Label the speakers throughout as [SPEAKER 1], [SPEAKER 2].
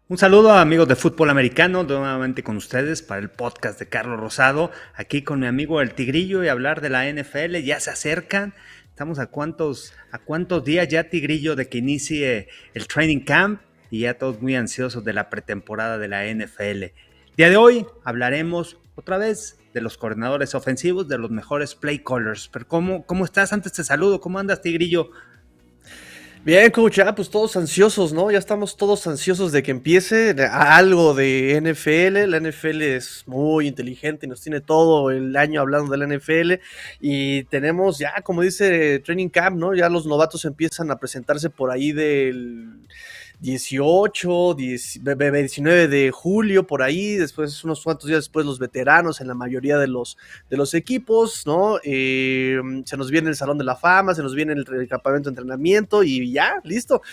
[SPEAKER 1] Un saludo a amigos de fútbol americano, nuevamente con ustedes para el podcast de Carlos Rosado, aquí con mi amigo El Tigrillo y hablar de la NFL. Ya se acercan, estamos a cuántos días ya, Tigrillo, de que inicie el training camp y ya todos muy ansiosos de la pretemporada de la NFL. Día de hoy hablaremos otra vez de los coordinadores ofensivos, de los mejores play callers. Pero ¿cómo estás? Antes te saludo, ¿cómo andas, Tigrillo?
[SPEAKER 2] Bien, coach, pues todos ansiosos, ¿no? Ya estamos todos ansiosos de que empiece algo de NFL. La NFL es muy inteligente y nos tiene todo el año hablando de la NFL. Y tenemos ya, como dice Training Camp, ¿no? Ya los novatos empiezan a presentarse por ahí del 18, 19 de julio, por ahí. Después, unos cuantos días después, los veteranos en la mayoría de los equipos, ¿no? Se nos viene el Salón de la Fama, se nos viene el campamento de entrenamiento y ya, listo,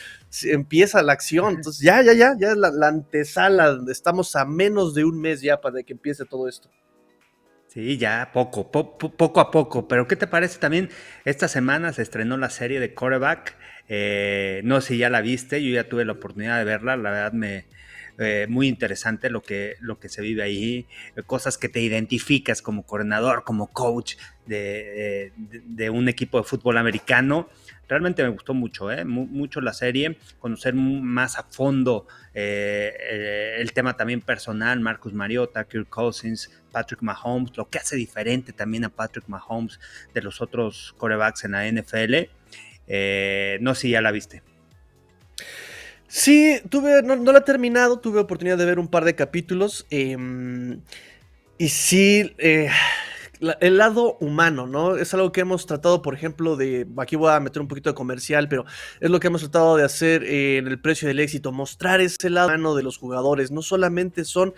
[SPEAKER 2] empieza la acción. Entonces ya es la antesala, estamos a menos de un mes ya para que empiece todo esto.
[SPEAKER 1] Sí, ya poco a poco. Pero ¿qué te parece también? Esta semana se estrenó la serie de Quarterback. No sé si ya la viste, yo ya tuve la oportunidad de verla. La verdad muy interesante lo que se vive ahí, cosas que te identificas como coordinador, como coach de un equipo de fútbol americano. Realmente me gustó mucho, mucho la serie, conocer más a fondo el tema también personal, Marcus Mariota, Kirk Cousins, Patrick Mahomes, lo que hace diferente también a Patrick Mahomes de los otros quarterbacks en la NFL. No sé si ya la viste.
[SPEAKER 2] Sí, no la he terminado, tuve oportunidad de ver un par de capítulos. Y sí, el lado humano, ¿no? Es algo que hemos tratado, por ejemplo, aquí voy a meter un poquito de comercial, pero es lo que hemos tratado de hacer en El Precio del Éxito, mostrar ese lado humano de los jugadores. No solamente son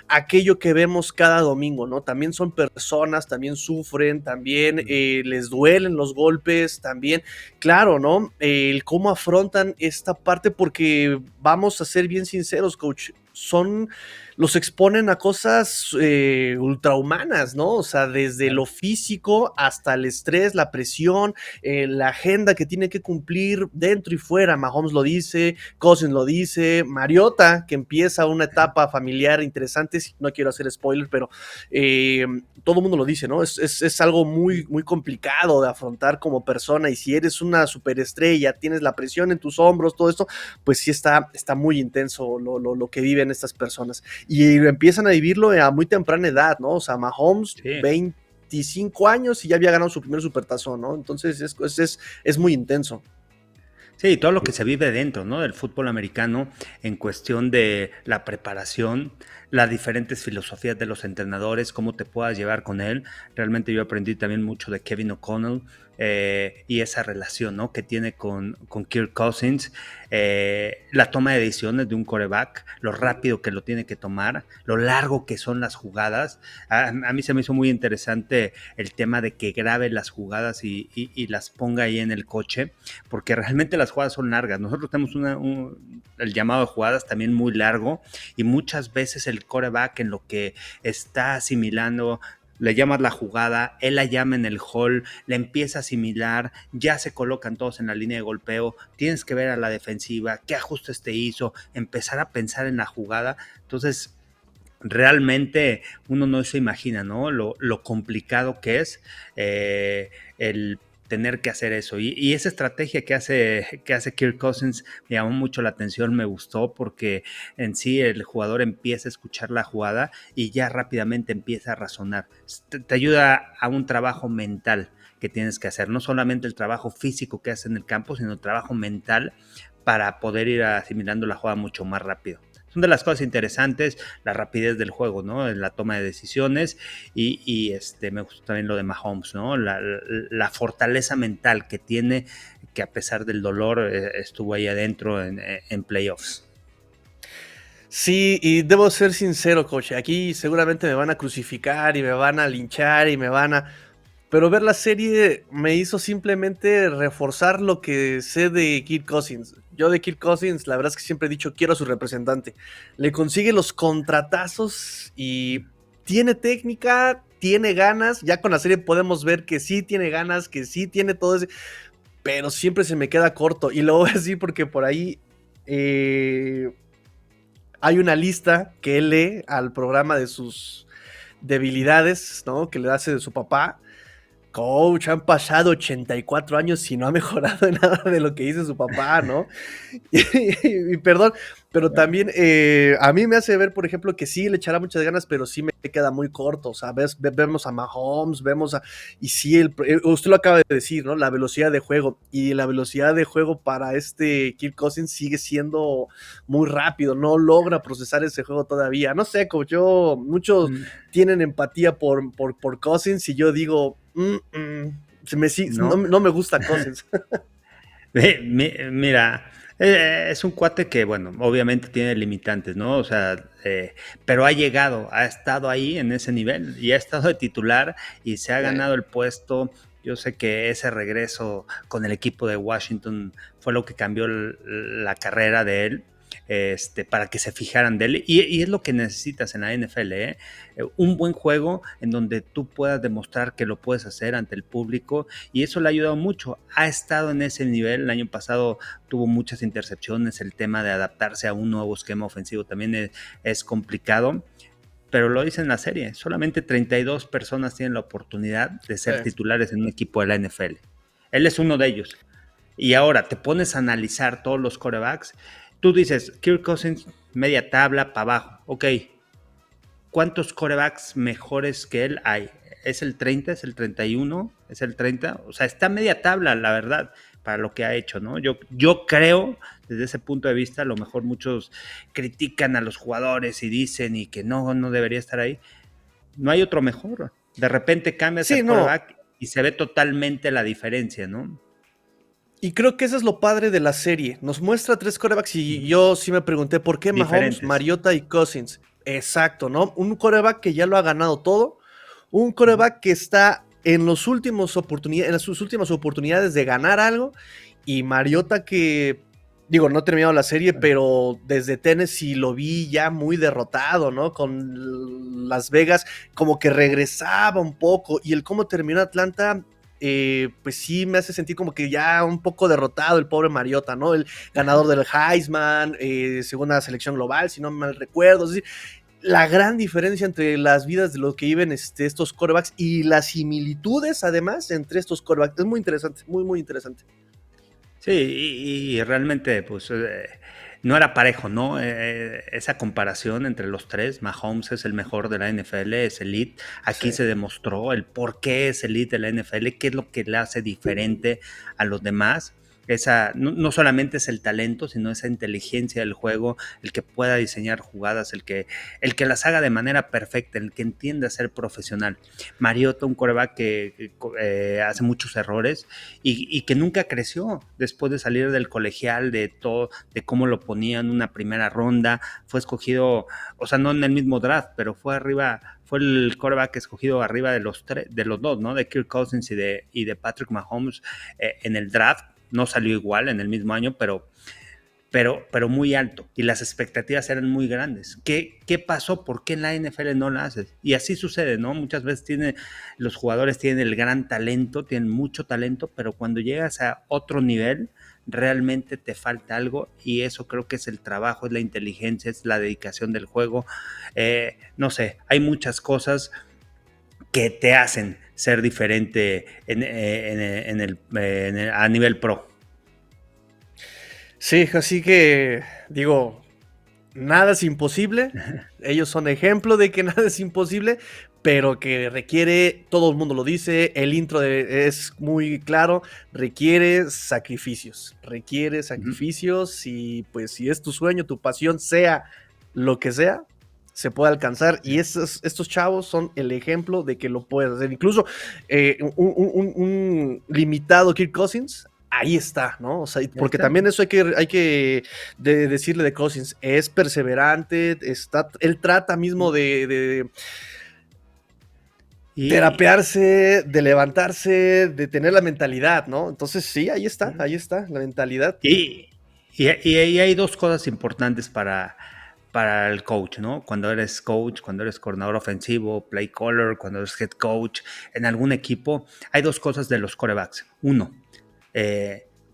[SPEAKER 2] aquello que vemos cada domingo, ¿no? También son personas, también sufren, también les duelen los golpes, también, claro, ¿no? El cómo afrontan esta parte, porque vamos a ser bien sinceros, coach, los exponen a cosas ultrahumanas, ¿no? O sea, desde lo
[SPEAKER 1] Claro.
[SPEAKER 2] físico hasta el estrés, la presión, la agenda que tiene que cumplir dentro y fuera. Mahomes lo dice, Cousins lo dice, Mariota, que empieza una etapa familiar interesante, no quiero hacer spoiler, pero todo el mundo lo dice, ¿no? Es algo muy, muy complicado de afrontar como persona, y si eres una superestrella, tienes la presión en tus hombros, todo esto, pues sí está muy intenso lo que viven estas personas. Y empiezan a vivirlo a muy temprana edad, ¿no? O sea, Mahomes,
[SPEAKER 1] Sí.
[SPEAKER 2] 25 años y ya había ganado su primer supertazón, ¿no? Entonces es muy intenso.
[SPEAKER 1] Sí, todo lo que se vive dentro, ¿no? Del fútbol americano en cuestión de la preparación, las diferentes filosofías de los entrenadores, cómo te puedas llevar con él. Realmente yo aprendí también mucho de Kevin O'Connell y esa relación, ¿no? Que tiene con Kirk Cousins, la toma de decisiones de un quarterback, lo rápido que lo tiene que tomar, lo largo que son las jugadas. A mí se me hizo muy interesante el tema de que grabe las jugadas y las ponga ahí en el coche, porque realmente las jugadas son largas. Nosotros tenemos el llamado de jugadas también muy largo y muchas veces el quarterback en lo que está asimilando, le llamas la jugada, él la llama en el hall, le empieza a asimilar, ya se colocan todos en la línea de golpeo, tienes que ver a la defensiva, qué ajustes te hizo, empezar a pensar en la jugada. Entonces, realmente uno no se imagina, ¿no? Lo complicado que es el tener que hacer eso. Y esa estrategia que hace Kirk Cousins me llamó mucho la atención, me gustó, porque en sí el jugador empieza a escuchar la jugada y ya rápidamente empieza a razonar. Te ayuda a un trabajo mental que tienes que hacer, no solamente el trabajo físico que haces en el campo, sino el trabajo mental para poder ir asimilando la jugada mucho más rápido. Son de las cosas interesantes, la rapidez del juego, ¿no? En la toma de decisiones y me gustó también lo de Mahomes, ¿no? La fortaleza mental que tiene, que a pesar del dolor estuvo ahí adentro en playoffs.
[SPEAKER 2] Sí, y debo ser sincero, coach, aquí seguramente me van a crucificar y me van a linchar y me van a... Pero ver la serie me hizo simplemente reforzar lo que sé de Kirk Cousins. Yo de Kirk Cousins, la verdad es que siempre he dicho, quiero a su representante. Le consigue los contratazos y tiene técnica, tiene ganas. Ya con la serie podemos ver que sí tiene ganas, que sí tiene todo ese... Pero siempre se me queda corto. Y lo voy a decir porque por ahí... hay una lista que él lee al programa de sus debilidades, ¿no? Que le hace de su papá. Coach, han pasado 84 años y no ha mejorado en nada de lo que dice su papá, ¿no? Y perdón, pero también a mí me hace ver, por ejemplo, que sí le echará muchas ganas, pero sí me queda muy corto. O sea, vemos a Mahomes, y sí, usted lo acaba de decir, ¿no? La velocidad de juego. Y la velocidad de juego para Kirk Cousins sigue siendo muy rápido. No logra procesar ese juego todavía. No sé, coach, muchos
[SPEAKER 1] Mm,
[SPEAKER 2] tienen empatía por Cousins y yo digo,
[SPEAKER 1] ¿no?
[SPEAKER 2] no me gusta Cousins.
[SPEAKER 1] Mira, es un cuate que, bueno, obviamente tiene limitantes, ¿no? O sea, pero ha llegado, ha estado ahí en ese nivel y ha estado de titular y se ha ganado el puesto. Yo sé que ese regreso con el equipo de Washington fue lo que cambió la carrera de él. Para que se fijaran de él. Y es lo que necesitas en la NFL, ¿eh? Un buen juego en donde tú puedas demostrar que lo puedes hacer ante el público, y eso le ha ayudado mucho. Ha estado en ese nivel. El año pasado tuvo muchas intercepciones. El tema de adaptarse a un nuevo esquema ofensivo también es complicado. Pero lo dice en la serie, solamente 32 personas tienen la oportunidad de ser titulares en un equipo de la NFL. Él es uno de ellos. Y ahora te pones a analizar todos los quarterbacks. Tú dices, Kirk Cousins, media tabla para abajo. Ok, ¿cuántos quarterbacks mejores que él hay? ¿Es el 30? ¿Es el 31? ¿Es el 30? O sea, está media tabla, la verdad, para lo que ha hecho, ¿no? Yo creo, desde ese punto de vista, a lo mejor muchos critican a los jugadores y dicen y que no debería estar ahí. No hay otro mejor. De repente cambias
[SPEAKER 2] Sí,
[SPEAKER 1] al
[SPEAKER 2] no.
[SPEAKER 1] quarterback y se ve totalmente la diferencia, ¿no?
[SPEAKER 2] Y creo que eso es lo padre de la serie. Nos muestra tres quarterbacks y yo sí me pregunté por qué Mahomes,
[SPEAKER 1] Diferentes.
[SPEAKER 2] Mariota y Cousins. Exacto, ¿no? Un quarterback que ya lo ha ganado todo. Un quarterback que está en sus últimas oportunidades de ganar algo. Y Mariota que, digo, no he terminado la serie, pero desde Tennessee lo vi ya muy derrotado, ¿no? Con Las Vegas como que regresaba un poco. Y el cómo terminó Atlanta, pues sí me hace sentir como que ya un poco derrotado el pobre Mariota, ¿no? El ganador del Heisman, segunda selección global, si no mal recuerdo. Es decir, la gran diferencia entre las vidas de los que viven estos quarterbacks y las similitudes, además, entre estos quarterbacks. Es muy interesante, muy, muy interesante.
[SPEAKER 1] Sí, y realmente, pues, no era parejo, ¿no? Esa comparación entre los tres. Mahomes es el mejor de la NFL, es elite. Aquí
[SPEAKER 2] Sí.
[SPEAKER 1] se demostró el por qué es elite de la NFL, qué es lo que le hace diferente a los demás. No solamente es el talento, sino esa inteligencia del juego, el que pueda diseñar jugadas, el que las haga de manera perfecta, el que entienda ser profesional. Mariota, un quarterback que hace muchos errores y que nunca creció después de salir del colegial, de todo, de cómo lo ponían una primera ronda. Fue escogido, o sea, no en el mismo draft, pero fue arriba, fue el quarterback escogido arriba de los dos, ¿no? De Kirk Cousins y de Patrick Mahomes en el draft. No salió igual en el mismo año, pero muy alto, y las expectativas eran muy grandes. ¿Qué pasó? ¿Por qué en la NFL no la haces? Y así sucede, ¿no? Muchas veces los jugadores tienen el gran talento, tienen mucho talento, pero cuando llegas a otro nivel, realmente te falta algo, y eso creo que es el trabajo, es la inteligencia, es la dedicación del juego. No sé, hay muchas cosas que te hacen ser diferente a nivel pro.
[SPEAKER 2] Sí, así que digo, nada es imposible. Ellos son ejemplo de que nada es imposible, pero que requiere, todo el mundo lo dice, el intro es muy claro, requiere
[SPEAKER 1] Ujú.
[SPEAKER 2] sacrificios y pues si es tu sueño, tu pasión, sea lo que sea, se puede alcanzar y estos chavos son el ejemplo de que lo puedes hacer. Incluso un limitado Kirk Cousins, ahí está, ¿no? O sea,
[SPEAKER 1] Ahí
[SPEAKER 2] porque
[SPEAKER 1] está.
[SPEAKER 2] también eso hay que decirle de Cousins, es perseverante, él trata mismo de
[SPEAKER 1] Y,
[SPEAKER 2] terapearse, de levantarse, de tener la mentalidad, ¿no? Entonces sí, ahí está, la mentalidad.
[SPEAKER 1] Y, y ahí hay dos cosas importantes para el coach, ¿no? Cuando eres coach, cuando eres coordinador ofensivo, play caller, cuando eres head coach en algún equipo, hay dos cosas de los corebacks. Uno,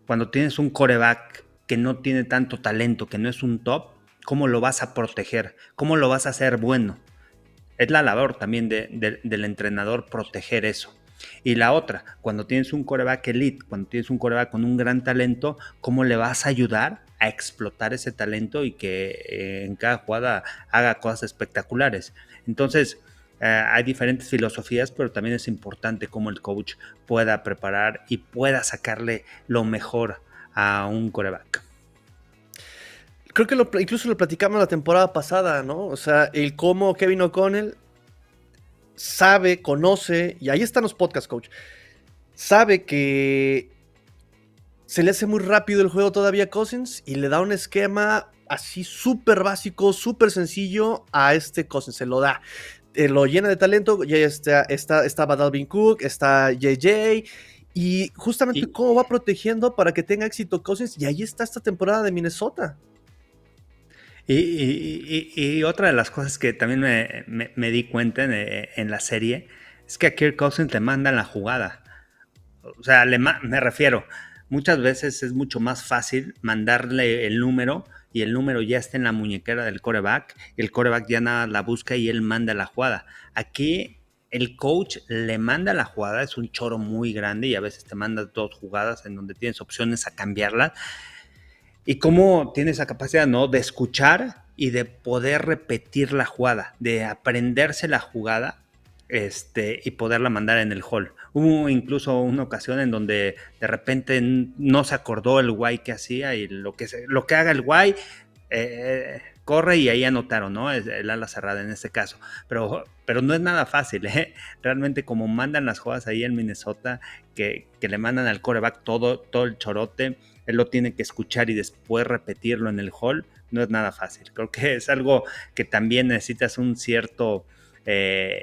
[SPEAKER 1] cuando tienes un coreback que no tiene tanto talento, que no es un top, ¿Cómo lo vas a proteger? ¿Cómo lo vas a hacer bueno? Es la labor también del entrenador proteger eso. Y la otra, cuando tienes un quarterback elite, cuando tienes un quarterback con un gran talento, ¿cómo le vas a ayudar a explotar ese talento y que en cada jugada haga cosas espectaculares? Entonces, hay diferentes filosofías, pero también es importante cómo el coach pueda preparar y pueda sacarle lo mejor a un quarterback.
[SPEAKER 2] Creo que incluso lo platicamos la temporada pasada, ¿no? O sea, el cómo Kevin O'Connell sabe, conoce, y ahí están los podcasts, coach, sabe que se le hace muy rápido el juego todavía a Cousins y le da un esquema así súper básico, súper sencillo a este Cousins, se lo da. Lo llena de talento, ya estaba Dalvin Cook, está JJ, y justamente
[SPEAKER 1] Y,
[SPEAKER 2] cómo va protegiendo para que tenga éxito Cousins, y ahí está esta temporada de Minnesota.
[SPEAKER 1] y otra de las cosas que también me di cuenta en la serie es que a Kirk Cousins le mandan la jugada. O sea, me refiero, muchas veces es mucho más fácil mandarle el número y el número ya está en la muñequera del quarterback, y el quarterback ya nada la busca y él manda la jugada. Aquí el coach le manda la jugada, es un choro muy grande y a veces te manda 2 jugadas en donde tienes opciones a cambiarla. Y cómo tiene esa capacidad, ¿no? De escuchar y de poder repetir la jugada, de aprenderse la jugada y poderla mandar en el hall. Hubo incluso una ocasión en donde de repente no se acordó el guay que hacía y lo que haga el guay corre y ahí anotaron, ¿no? Es el ala cerrada en este caso. Pero no es nada fácil, ¿eh? Realmente como mandan las jugadas ahí en Minnesota, que le mandan al quarterback todo el chorote, él lo tiene que escuchar y después repetirlo en el hall, no es nada fácil. Creo que es algo que también necesitas un cierto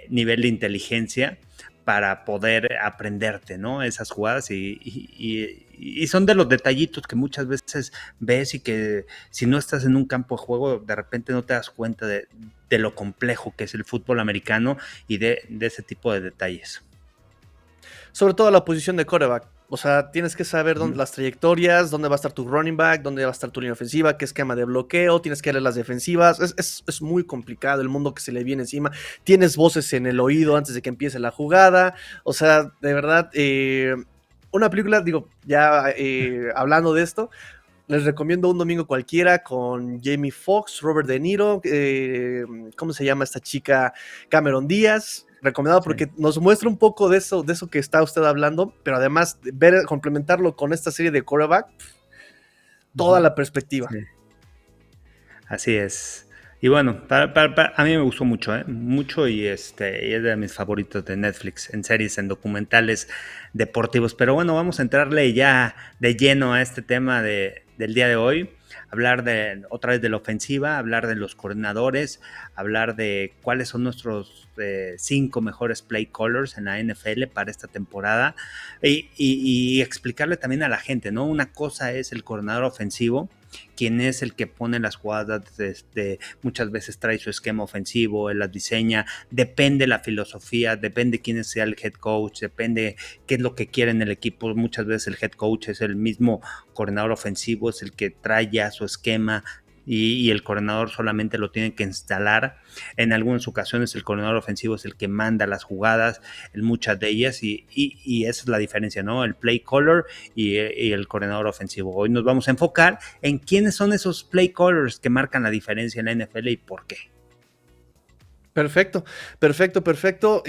[SPEAKER 1] nivel de inteligencia para poder aprenderte, ¿no? Esas jugadas y son de los detallitos que muchas veces ves y que si no estás en un campo de juego, de repente no te das cuenta de lo complejo que es el fútbol americano y de ese tipo de detalles.
[SPEAKER 2] Sobre todo la posición de quarterback. O sea, tienes que saber dónde,
[SPEAKER 1] Ujú.
[SPEAKER 2] las trayectorias, dónde va a estar tu running back, dónde va a estar tu línea ofensiva, qué esquema de bloqueo, tienes que leer las defensivas. Es muy complicado el mundo que se le viene encima. Tienes voces en el oído antes de que empiece la jugada. O sea, de verdad, una película, digo, ya hablando de esto, les recomiendo Un Domingo Cualquiera con Jamie Foxx, Robert De Niro, ¿cómo se llama esta chica? Cameron Díaz. Recomendado
[SPEAKER 1] Sí,
[SPEAKER 2] porque nos muestra un poco de eso que está usted hablando, pero además complementarlo con esta serie de quarterback, toda la perspectiva.
[SPEAKER 1] sí, así es. Y bueno, a mí me gustó mucho, ¿eh? Mucho y y es de mis favoritos de Netflix, en series, en documentales deportivos. Pero bueno, vamos a entrarle ya de lleno a este tema del día de hoy. Hablar otra vez de la ofensiva, hablar de los coordinadores, hablar de cuáles son nuestros 5 mejores play callers en la NFL para esta temporada y explicarle también a la gente, ¿no? Una cosa es el coordinador ofensivo, quien es el que pone las jugadas, muchas veces trae su esquema ofensivo, él las diseña, depende la filosofía, depende quién sea el head coach, depende qué es lo que quiere en el equipo. Muchas veces el head coach es el mismo coordinador ofensivo, es el que trae ya su esquema y el coordinador solamente lo tiene que instalar. En algunas ocasiones el coordinador ofensivo es el que manda las jugadas, en muchas de ellas, y esa es la diferencia, ¿no? El play caller y el coordinador ofensivo. Hoy nos vamos a enfocar en quiénes son esos play callers que marcan la diferencia en la NFL y por qué.
[SPEAKER 2] Perfecto, perfecto, perfecto.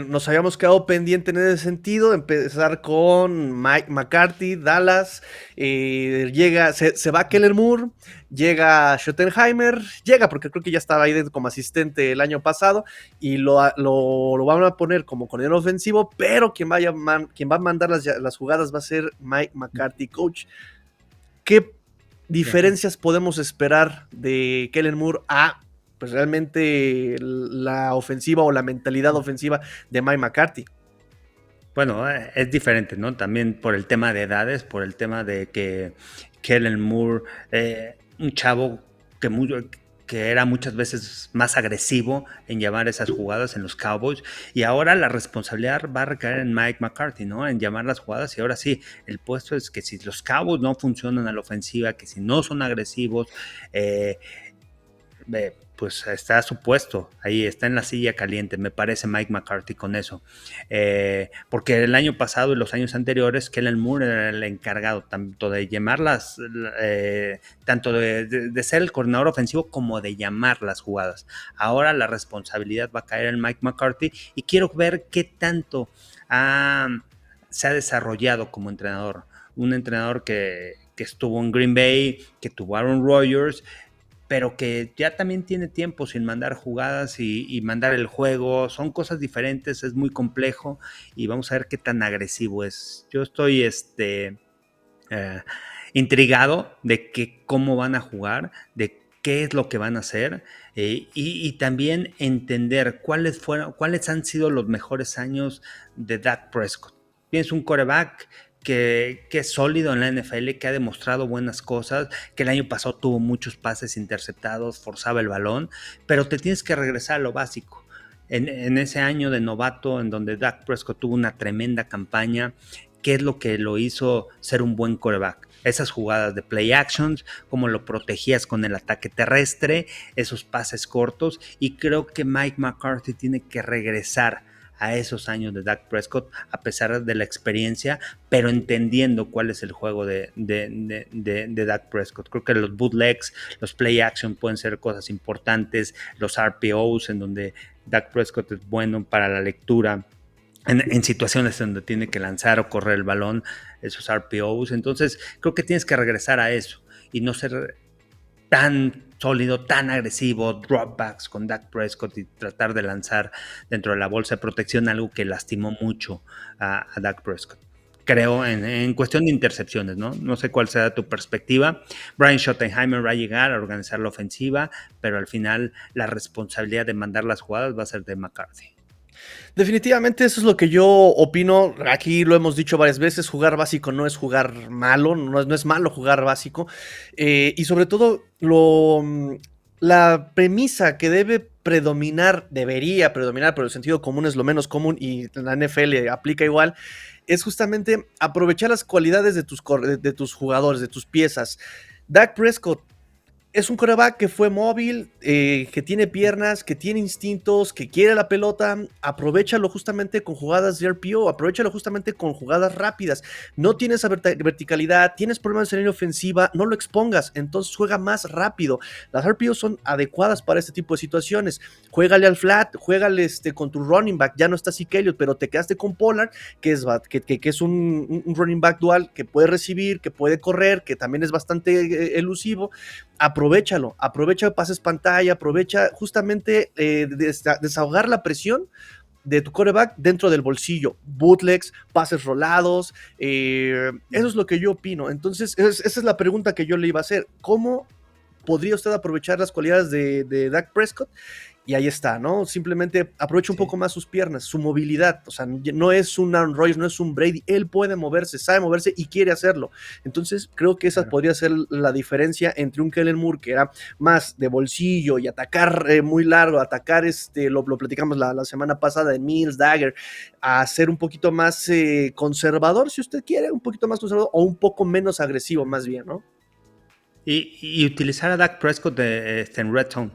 [SPEAKER 2] Nos habíamos quedado pendiente en ese sentido. Empezar con Mike McCarthy, Dallas. Se va Keller Moore, llega Schottenheimer, llega porque creo que ya estaba ahí como asistente el año pasado y lo van a poner como coordinador ofensivo, pero quien va a mandar las jugadas va a ser Mike McCarthy, coach. ¿Qué diferencias podemos esperar de Kellen Moore a pues realmente la ofensiva o la mentalidad ofensiva de Mike McCarthy?
[SPEAKER 1] Bueno, es diferente, ¿no? También por el tema de edades, por el tema de que Kellen Moore, un chavo que era muchas veces más agresivo en llamar esas jugadas en los Cowboys, y ahora la responsabilidad va a recaer en Mike McCarthy, ¿no? En llamar las jugadas, y ahora sí, el puesto es que si los Cowboys no funcionan a la ofensiva, que si no son agresivos, pues está a su puesto, ahí está en la silla caliente, me parece Mike McCarthy con eso. Porque el año pasado y los años anteriores, Kellen Moore era el encargado tanto de llamarlas, tanto de ser el coordinador ofensivo como de llamar las jugadas. Ahora la responsabilidad va a caer en Mike McCarthy y quiero ver qué tanto se ha desarrollado como entrenador. Un entrenador que estuvo en Green Bay, que tuvo Aaron Rodgers, pero que ya también tiene tiempo sin mandar jugadas y mandar el juego. Son cosas diferentes, es muy complejo y vamos a ver qué tan agresivo es. Yo estoy intrigado de cómo van a jugar, de qué es lo que van a hacer y también entender cuáles han sido los mejores años de Dak Prescott. Tienes un quarterback que es sólido en la NFL, que ha demostrado buenas cosas, que el año pasado tuvo muchos pases interceptados, forzaba el balón, pero te tienes que regresar a lo básico. En ese año de novato, en donde Dak Prescott tuvo una tremenda campaña, ¿qué es lo que lo hizo ser un buen quarterback? Esas jugadas de play actions, cómo lo protegías con el ataque terrestre, esos pases cortos, y creo que Mike McCarthy tiene que regresar a esos años de Dak Prescott, a pesar de la experiencia, pero entendiendo cuál es el juego de Dak Prescott. Creo que los bootlegs, los play action pueden ser cosas importantes, los RPOs, en donde Dak Prescott es bueno para la lectura, en situaciones donde tiene que lanzar o correr el balón, esos RPOs. Entonces, creo que tienes que regresar a eso y no ser tan sólido, tan agresivo, dropbacks con Dak Prescott y tratar de lanzar dentro de la bolsa de protección, algo que lastimó mucho a Dak Prescott. Creo en cuestión de intercepciones, ¿no? No sé cuál sea tu perspectiva. Brian Schottenheimer va a llegar a organizar la ofensiva, pero al final la responsabilidad de mandar las jugadas va a ser de McCarthy.
[SPEAKER 2] Definitivamente eso es lo que yo opino. Aquí lo hemos dicho varias veces, jugar básico no es jugar malo, no es malo jugar básico. Y sobre todo la premisa que debería predominar, pero el sentido común es lo menos común y la NFL aplica igual, es justamente aprovechar las cualidades de tus jugadores, de tus piezas. Dak Prescott es un quarterback que fue móvil, que tiene piernas, que tiene instintos, que quiere la pelota. Aprovéchalo justamente con jugadas de RPO, aprovéchalo justamente con jugadas rápidas. No tienes verticalidad, tienes problemas en línea ofensiva, no lo expongas, entonces juega más rápido. Las RPO son adecuadas para este tipo de situaciones. Juégale al flat, juégale con tu running back. Ya no está Zeke Elliott, pero te quedaste con Pollard, que es un running back dual, que puede recibir, que puede correr, que también es bastante elusivo. Aprovecha pases pantalla, aprovecha justamente desahogar la presión de tu quarterback dentro del bolsillo, bootlegs, pases rolados, eso es lo que yo opino. Entonces, esa es la pregunta que yo le iba a hacer. ¿Cómo podría usted aprovechar las cualidades de Dak Prescott? Y ahí está, ¿no? Simplemente aprovecha un poco más sus piernas, su movilidad. O sea, no es un Aaron Rodgers, no es un Brady. Él puede moverse, sabe moverse y quiere hacerlo. Entonces, creo que esa podría ser la diferencia entre un Kellen Moore, que era más de bolsillo y atacar muy largo, atacar, lo platicamos la semana pasada de Mills, Dagger, a ser un poquito más conservador, si usted quiere, un poquito más conservador o un poco menos agresivo, más bien, ¿no?
[SPEAKER 1] Y utilizar a Dak Prescott en red zone,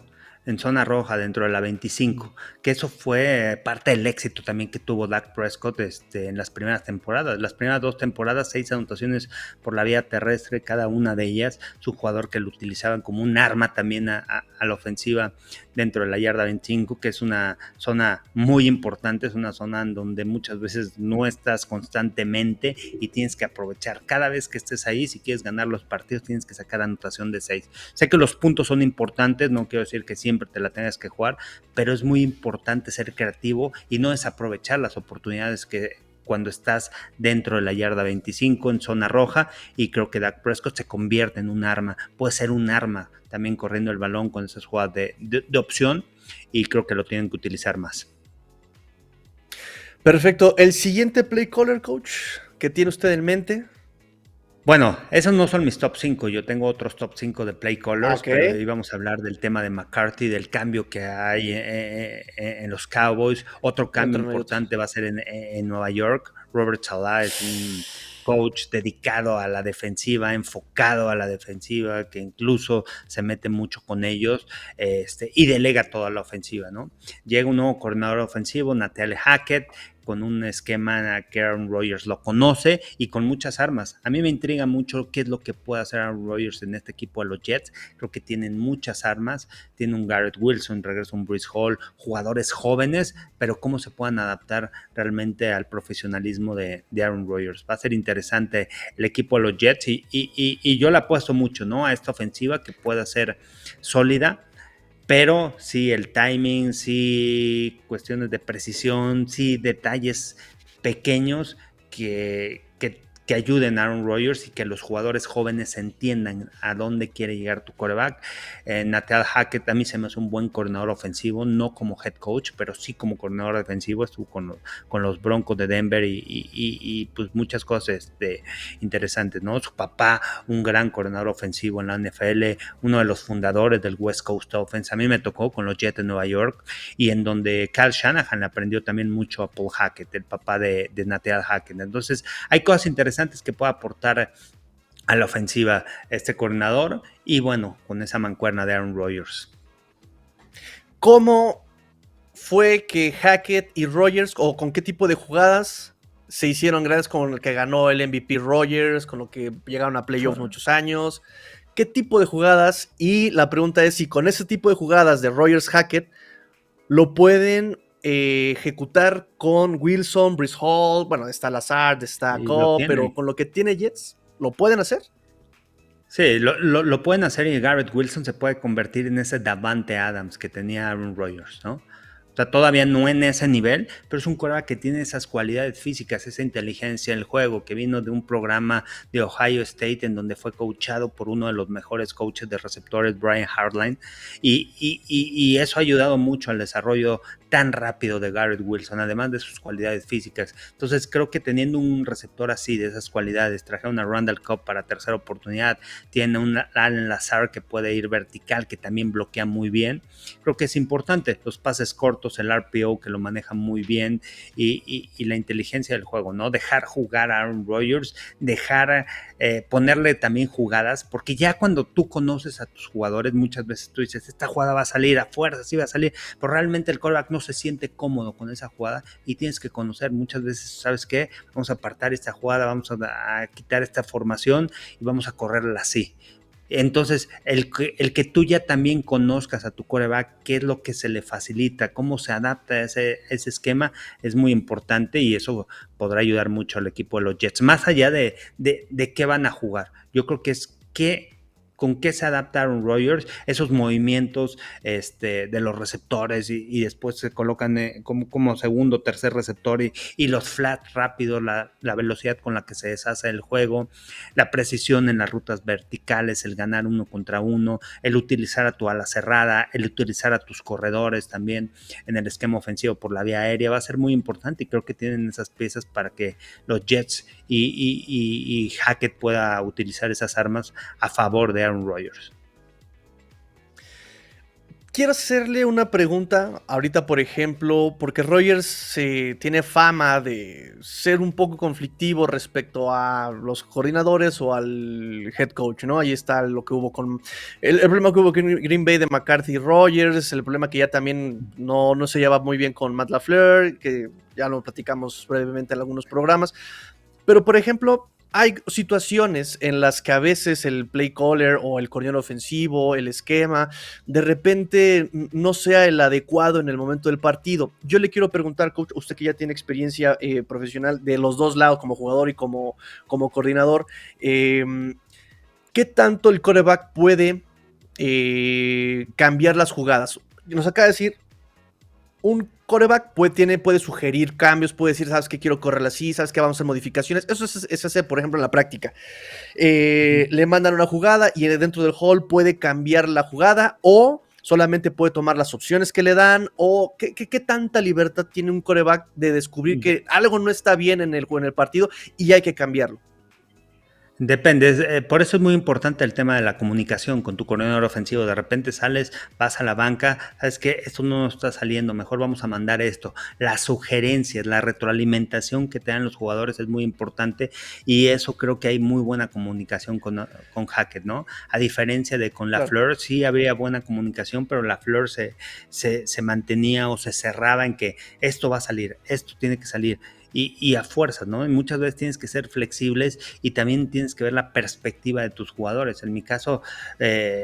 [SPEAKER 1] en zona roja, dentro de la 25, que eso fue parte del éxito también que tuvo Dak Prescott en las primeras temporadas. Las primeras 2 temporadas, 6 anotaciones por la vía terrestre, cada una de ellas. Su jugador que lo utilizaban como un arma también a la ofensiva dentro de la yarda 25, que es una zona muy importante, es una zona en donde muchas veces no estás constantemente y tienes que aprovechar cada vez que estés ahí. Si quieres ganar los partidos, tienes que sacar anotación de 6. Sé que los puntos son importantes, no quiero decir que siempre te la tengas que jugar, pero es muy importante ser creativo y no desaprovechar las oportunidades que cuando estás dentro de la yarda 25 en zona roja, y creo que Dak Prescott se convierte en un arma, puede ser un arma también corriendo el balón con esas jugadas de opción, y creo que lo tienen que utilizar más.
[SPEAKER 2] Perfecto. El siguiente play caller, coach, que tiene usted en mente.
[SPEAKER 1] Bueno, esos no son mis top 5, yo tengo otros top 5 de play callers,
[SPEAKER 2] Okay.
[SPEAKER 1] pero íbamos a hablar del tema de McCarthy, del cambio que hay en los Cowboys. Otro cambio importante va a ser en Nueva York. Robert Saleh es coach dedicado a la defensiva, enfocado a la defensiva, que incluso se mete mucho con ellos, y delega toda la ofensiva, ¿no? Llega un nuevo coordinador ofensivo, Nathaniel Hackett, con un esquema que Aaron Rodgers lo conoce y con muchas armas. A mí me intriga mucho qué es lo que puede hacer Aaron Rodgers en este equipo de los Jets. Creo que tienen muchas armas. Tiene un Garrett Wilson, regresa un Breece Hall, jugadores jóvenes, pero cómo se puedan adaptar realmente al profesionalismo de Aaron Rodgers. Va a ser interesante el equipo de los Jets y yo le apuesto mucho, ¿no?, a esta ofensiva que pueda ser sólida. Pero sí, el timing, sí, cuestiones de precisión, sí, detalles pequeños que ayuden a Aaron Rodgers y que los jugadores jóvenes entiendan a dónde quiere llegar tu quarterback. Nathaniel Hackett a mí se me hace un buen coordinador ofensivo, no como head coach, pero sí como coordinador defensivo. Estuvo con los Broncos de Denver y pues muchas cosas interesantes, ¿no? Su papá, un gran coordinador ofensivo en la NFL, uno de los fundadores del West Coast Offense. A mí me tocó con los Jets de Nueva York y en donde Kyle Shanahan le aprendió también mucho a Paul Hackett, el papá de Nathaniel Hackett. Entonces hay cosas interesantes que pueda aportar a la ofensiva este coordinador y bueno, con esa mancuerna de Aaron Rodgers.
[SPEAKER 2] ¿Cómo fue que Hackett y Rodgers, o con qué tipo de jugadas se hicieron grandes, con el que ganó el MVP Rodgers, con lo que llegaron a playoffs muchos años? ¿Qué tipo de jugadas? Y la pregunta es si con ese tipo de jugadas de Rodgers Hackett lo pueden ejecutar con Wilson, Breece Hall, bueno, está Lazard, está Cobb, pero con lo que tiene Jets, ¿lo pueden hacer?
[SPEAKER 1] Sí, lo pueden hacer y Garrett Wilson se puede convertir en ese Davante Adams que tenía Aaron Rodgers, ¿no? O sea, todavía no en ese nivel, pero es un quarterback que tiene esas cualidades físicas, esa inteligencia en el juego, que vino de un programa de Ohio State en donde fue coachado por uno de los mejores coaches de receptores, Brian Hartline, y eso ha ayudado mucho al desarrollo tan rápido de Garrett Wilson, además de sus cualidades físicas. Entonces creo que teniendo un receptor así, de esas cualidades, trajeron a Randall Cobb para tercera oportunidad, tiene un Allen Lazard que puede ir vertical, que también bloquea muy bien. Creo que es importante, los pases cortos, el RPO que lo maneja muy bien y la inteligencia del juego, ¿no? Dejar jugar a Aaron Rodgers, dejar ponerle también jugadas, porque ya cuando tú conoces a tus jugadores, muchas veces tú dices, esta jugada va a salir a fuerza, sí va a salir, pero realmente el quarterback no se siente cómodo con esa jugada y tienes que conocer muchas veces, ¿sabes qué? Vamos a apartar esta jugada, vamos a quitar esta formación y vamos a correrla así. Entonces, el que tú ya también conozcas a tu quarterback, qué es lo que se le facilita, cómo se adapta a ese esquema, es muy importante y eso podrá ayudar mucho al equipo de los Jets. Más allá de qué van a jugar, yo creo que es con qué se adaptaron Rodgers, esos movimientos de los receptores y después se colocan como segundo, tercer receptor y los flats rápidos, la velocidad con la que se deshace el juego, la precisión en las rutas verticales, el ganar uno contra uno, el utilizar a tu ala cerrada, el utilizar a tus corredores también en el esquema ofensivo por la vía aérea, va a ser muy importante y creo que tienen esas piezas para que los Jets y Hackett pueda utilizar esas armas a favor de Aaron Rodgers.
[SPEAKER 2] Quiero hacerle una pregunta ahorita, por ejemplo, porque Rodgers tiene fama de ser un poco conflictivo respecto a los coordinadores o al head coach, ¿no? Ahí está lo que hubo con el problema que hubo con Green Bay de McCarthy y Rodgers, el problema que ya también no se lleva muy bien con Matt LaFleur, que ya lo platicamos brevemente en algunos programas. Pero, por ejemplo, hay situaciones en las que a veces el play caller o el coordinador ofensivo, el esquema, de repente no sea el adecuado en el momento del partido. Yo le quiero preguntar, coach, usted que ya tiene experiencia profesional de los dos lados, como jugador y como coordinador, ¿qué tanto el quarterback puede cambiar las jugadas? Nos acaba de decir, un quarterback puede sugerir cambios, puede decir, sabes que quiero correr así, sabes que vamos a hacer modificaciones. Eso es hacer, por ejemplo, en la práctica. Le mandan una jugada y dentro del hall puede cambiar la jugada o solamente puede tomar las opciones que le dan, o qué tanta libertad tiene un quarterback de descubrir que algo no está bien en el partido y hay que cambiarlo.
[SPEAKER 1] Depende, por eso es muy importante el tema de la comunicación con tu coordinador ofensivo. De repente sales, vas a la banca, sabes que esto no nos está saliendo, mejor vamos a mandar esto. Las sugerencias, la retroalimentación que te dan los jugadores es muy importante y eso creo que hay muy buena comunicación con Hackett, ¿no? A diferencia de con
[SPEAKER 2] Claro.
[SPEAKER 1] LaFleur, sí había buena comunicación, pero LaFleur se mantenía o se cerraba en que esto va a salir, esto tiene que salir. Y a fuerzas, ¿no? Y muchas veces tienes que ser flexibles y también tienes que ver la perspectiva de tus jugadores. En mi caso,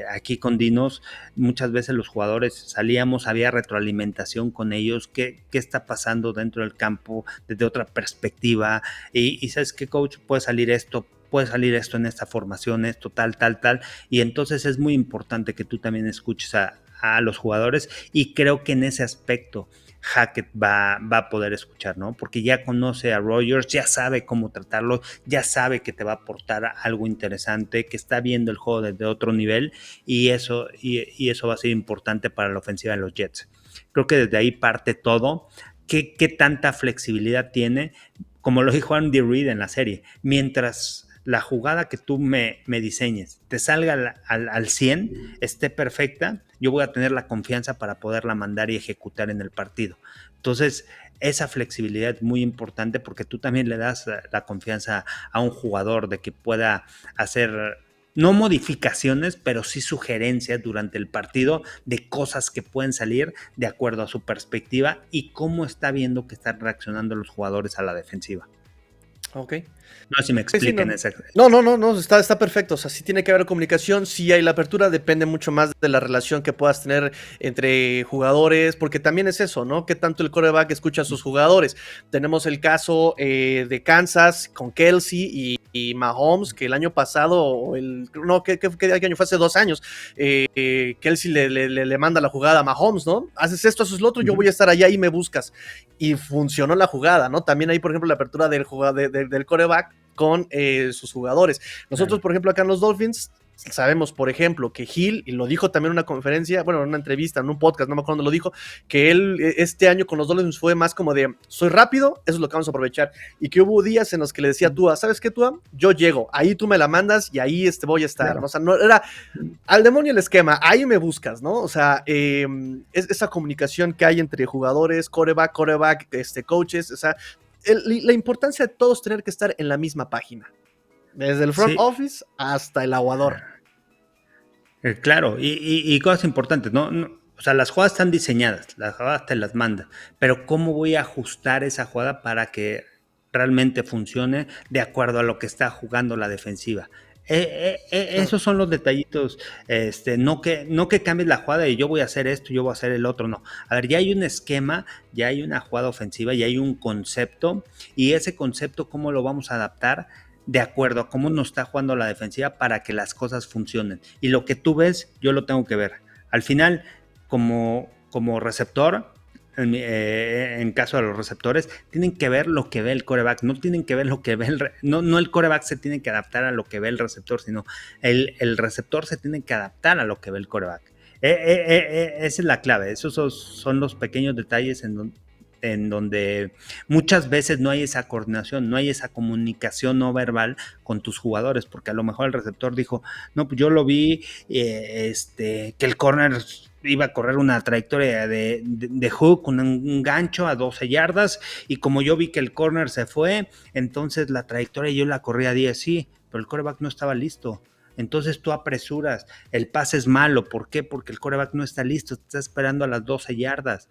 [SPEAKER 1] aquí con Dinos, muchas veces los jugadores salíamos, había retroalimentación con ellos, qué está pasando dentro del campo desde otra perspectiva. Y sabes qué, coach, puede salir esto en esta formación, esto, tal. Y entonces es muy importante que tú también escuches a los jugadores y creo que en ese aspecto Hackett va a poder escuchar, ¿no? Porque ya conoce a Rodgers, ya sabe cómo tratarlo, ya sabe que te va a aportar algo interesante, que está viendo el juego desde otro nivel y eso va a ser importante para la ofensiva de los Jets. Creo que desde ahí parte todo. ¿Qué tanta flexibilidad tiene? Como lo dijo Andy Reid en la serie, mientras la jugada que tú me diseñes te salga al 100, esté perfecta, yo voy a tener la confianza para poderla mandar y ejecutar en el partido. Entonces, esa flexibilidad es muy importante porque tú también le das la confianza a un jugador de que pueda hacer no modificaciones, pero sí sugerencias durante el partido de cosas que pueden salir de acuerdo a su perspectiva y cómo está viendo que están reaccionando los jugadores a la defensiva.
[SPEAKER 2] Ok.
[SPEAKER 1] No sé si me
[SPEAKER 2] Sí,
[SPEAKER 1] expliquen
[SPEAKER 2] no.
[SPEAKER 1] ese.
[SPEAKER 2] No, está perfecto. O sea, sí tiene que haber comunicación, sí hay la apertura, depende mucho más de la relación que puedas tener entre jugadores, porque también es eso, ¿no? ¿Qué tanto el quarterback escucha a sus jugadores? Tenemos el caso de Kansas con Kelsey y Mahomes, que el año pasado, ¿qué año fue? Hace 2 años, Kelsey le manda la jugada a Mahomes, ¿no? Haces esto, haces lo otro, yo voy a estar allá y me buscas. Y funcionó la jugada, ¿no? También hay, por ejemplo, la apertura del quarterback con sus jugadores. Nosotros,
[SPEAKER 1] Claro.
[SPEAKER 2] por ejemplo, acá en los Dolphins, sabemos, por ejemplo, que Hill, y lo dijo también en una conferencia, bueno, en una entrevista, en un podcast, no me acuerdo dónde lo dijo, que él este año con los Dolphins fue más como de, soy rápido, eso es lo que vamos a aprovechar, y que hubo días en los que le decía a Tua, ¿sabes qué, Tua? Yo llego, ahí tú me la mandas y ahí voy a estar, ¿no?
[SPEAKER 1] Claro.
[SPEAKER 2] O sea, no era al demonio el esquema, ahí me buscas, ¿no? O sea, es esa comunicación que hay entre jugadores, quarterback, coaches, o sea, la importancia de todos tener que estar en la misma página. Desde el front
[SPEAKER 1] Sí,
[SPEAKER 2] office hasta el aguador.
[SPEAKER 1] claro, y cosas importantes, ¿no? O sea, las jugadas están diseñadas, las jugadas te las mandan, pero ¿cómo voy a ajustar esa jugada para que realmente funcione de acuerdo a lo que está jugando la defensiva?
[SPEAKER 2] Claro.
[SPEAKER 1] Esos son los detallitos, no que cambies la jugada y yo voy a hacer esto, yo voy a hacer el otro, no. A ver, ya hay un esquema, ya hay una jugada ofensiva, ya hay un concepto, y ese concepto, ¿cómo lo vamos a adaptar? De acuerdo a cómo nos está jugando la defensiva para que las cosas funcionen. Y lo que tú ves, yo lo tengo que ver. Al final, como receptor, en caso de los receptores, tienen que ver lo que ve el quarterback, no tienen que ver lo que ve no el quarterback se tiene que adaptar a lo que ve el receptor, sino el receptor se tiene que adaptar a lo que ve el quarterback. Esa es la clave, esos son los pequeños detalles en donde muchas veces no hay esa coordinación, no hay esa comunicación no verbal con tus jugadores, porque a lo mejor el receptor dijo, no, pues yo lo vi, que el corner iba a correr una trayectoria de hook con un gancho a 12 yardas y como yo vi que el corner se fue, entonces la trayectoria yo la corrí a 10, sí, pero el quarterback no estaba listo. Entonces tú apresuras, el pase es malo, ¿por qué? Porque el quarterback no está listo, está esperando a las 12 yardas.